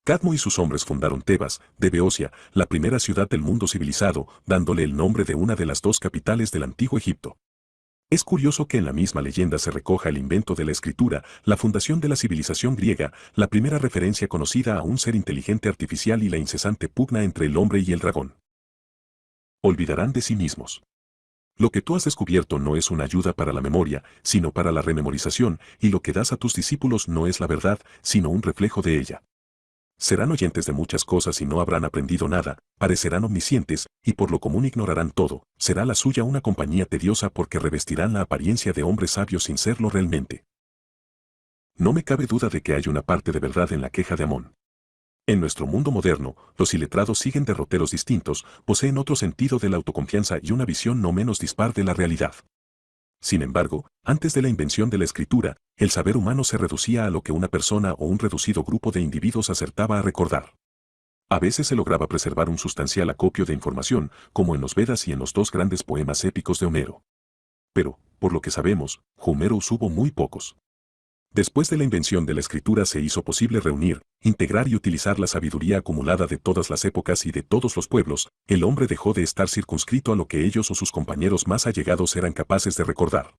Speaker 1: Cadmo y sus hombres fundaron Tebas, de Beocia, la primera ciudad del mundo civilizado, dándole el nombre de una de las dos capitales del antiguo Egipto. Es curioso que en la misma leyenda se recoja el invento de la escritura, la fundación de la civilización griega, la primera referencia conocida a un ser inteligente artificial y la incesante pugna entre el hombre y el dragón. Olvidarán de sí mismos. Lo que tú has descubierto no es una ayuda para la memoria, sino para la rememorización, y lo que das a tus discípulos no es la verdad, sino un reflejo de ella. Serán oyentes de muchas cosas y no habrán aprendido nada, parecerán omniscientes, y por lo común ignorarán todo. Será la suya una compañía tediosa porque revestirán la apariencia de hombres sabios sin serlo realmente. No me cabe duda de que hay una parte de verdad en la queja de Amón. En nuestro mundo moderno, los iletrados siguen derroteros distintos, poseen otro sentido de la autoconfianza y una visión no menos dispar de la realidad. Sin embargo, antes de la invención de la escritura, el saber humano se reducía a lo que una persona o un reducido grupo de individuos acertaba a recordar. A veces se lograba preservar un sustancial acopio de información, como en los Vedas y en los dos grandes poemas épicos de Homero. Pero, por lo que sabemos, Homero hubo muy pocos. Después de la invención de la escritura se hizo posible reunir, integrar y utilizar la sabiduría acumulada de todas las épocas y de todos los pueblos. El hombre dejó de estar circunscrito a lo que ellos o sus compañeros más allegados eran capaces de recordar.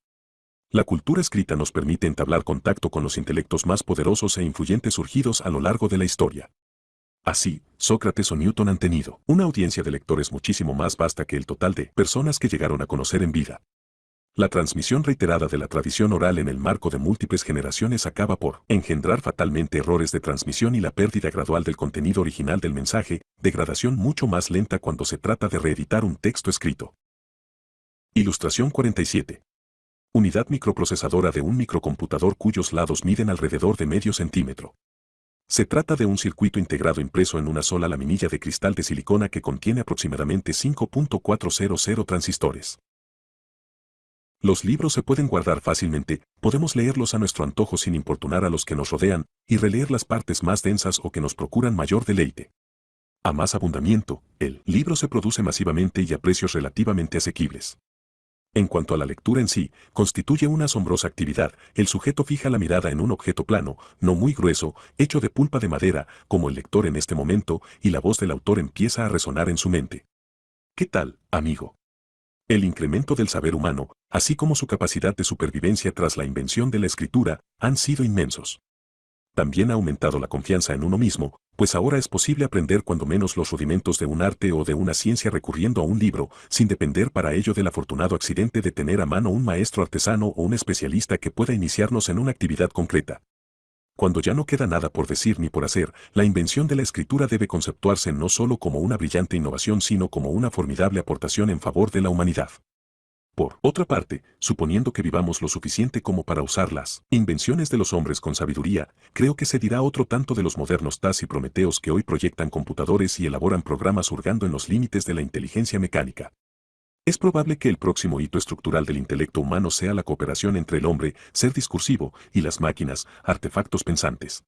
Speaker 1: La cultura escrita nos permite entablar contacto con los intelectos más poderosos e influyentes surgidos a lo largo de la historia. Así, Sócrates o Newton han tenido una audiencia de lectores muchísimo más vasta que el total de personas que llegaron a conocer en vida. La transmisión reiterada de la tradición oral en el marco de múltiples generaciones acaba por engendrar fatalmente errores de transmisión y la pérdida gradual del contenido original del mensaje, degradación mucho más lenta cuando se trata de reeditar un texto escrito. Ilustración 47. Unidad microprocesadora de un microcomputador cuyos lados miden alrededor de medio centímetro. Se trata de un circuito integrado impreso en una sola laminilla de cristal de silicona que contiene aproximadamente 5.400 transistores. Los libros se pueden guardar fácilmente, podemos leerlos a nuestro antojo sin importunar a los que nos rodean, y releer las partes más densas o que nos procuran mayor deleite. A más abundamiento, el libro se produce masivamente y a precios relativamente asequibles. En cuanto a la lectura en sí, constituye una asombrosa actividad. El sujeto fija la mirada en un objeto plano, no muy grueso, hecho de pulpa de madera, como el lector en este momento, y la voz del autor empieza a resonar en su mente. ¿Qué tal, amigo? El incremento del saber humano, así como su capacidad de supervivencia tras la invención de la escritura, han sido inmensos. También ha aumentado la confianza en uno mismo, pues ahora es posible aprender cuando menos los rudimentos de un arte o de una ciencia recurriendo a un libro, sin depender para ello del afortunado accidente de tener a mano un maestro artesano o un especialista que pueda iniciarnos en una actividad concreta. Cuando ya no queda nada por decir ni por hacer, la invención de la escritura debe conceptuarse no solo como una brillante innovación sino como una formidable aportación en favor de la humanidad. Por otra parte, suponiendo que vivamos lo suficiente como para usar las invenciones de los hombres con sabiduría, creo que se dirá otro tanto de los modernos TAS y Prometeos que hoy proyectan computadores y elaboran programas hurgando en los límites de la inteligencia mecánica. Es probable que el próximo hito estructural del intelecto humano sea la cooperación entre el hombre, ser discursivo, y las máquinas, artefactos pensantes.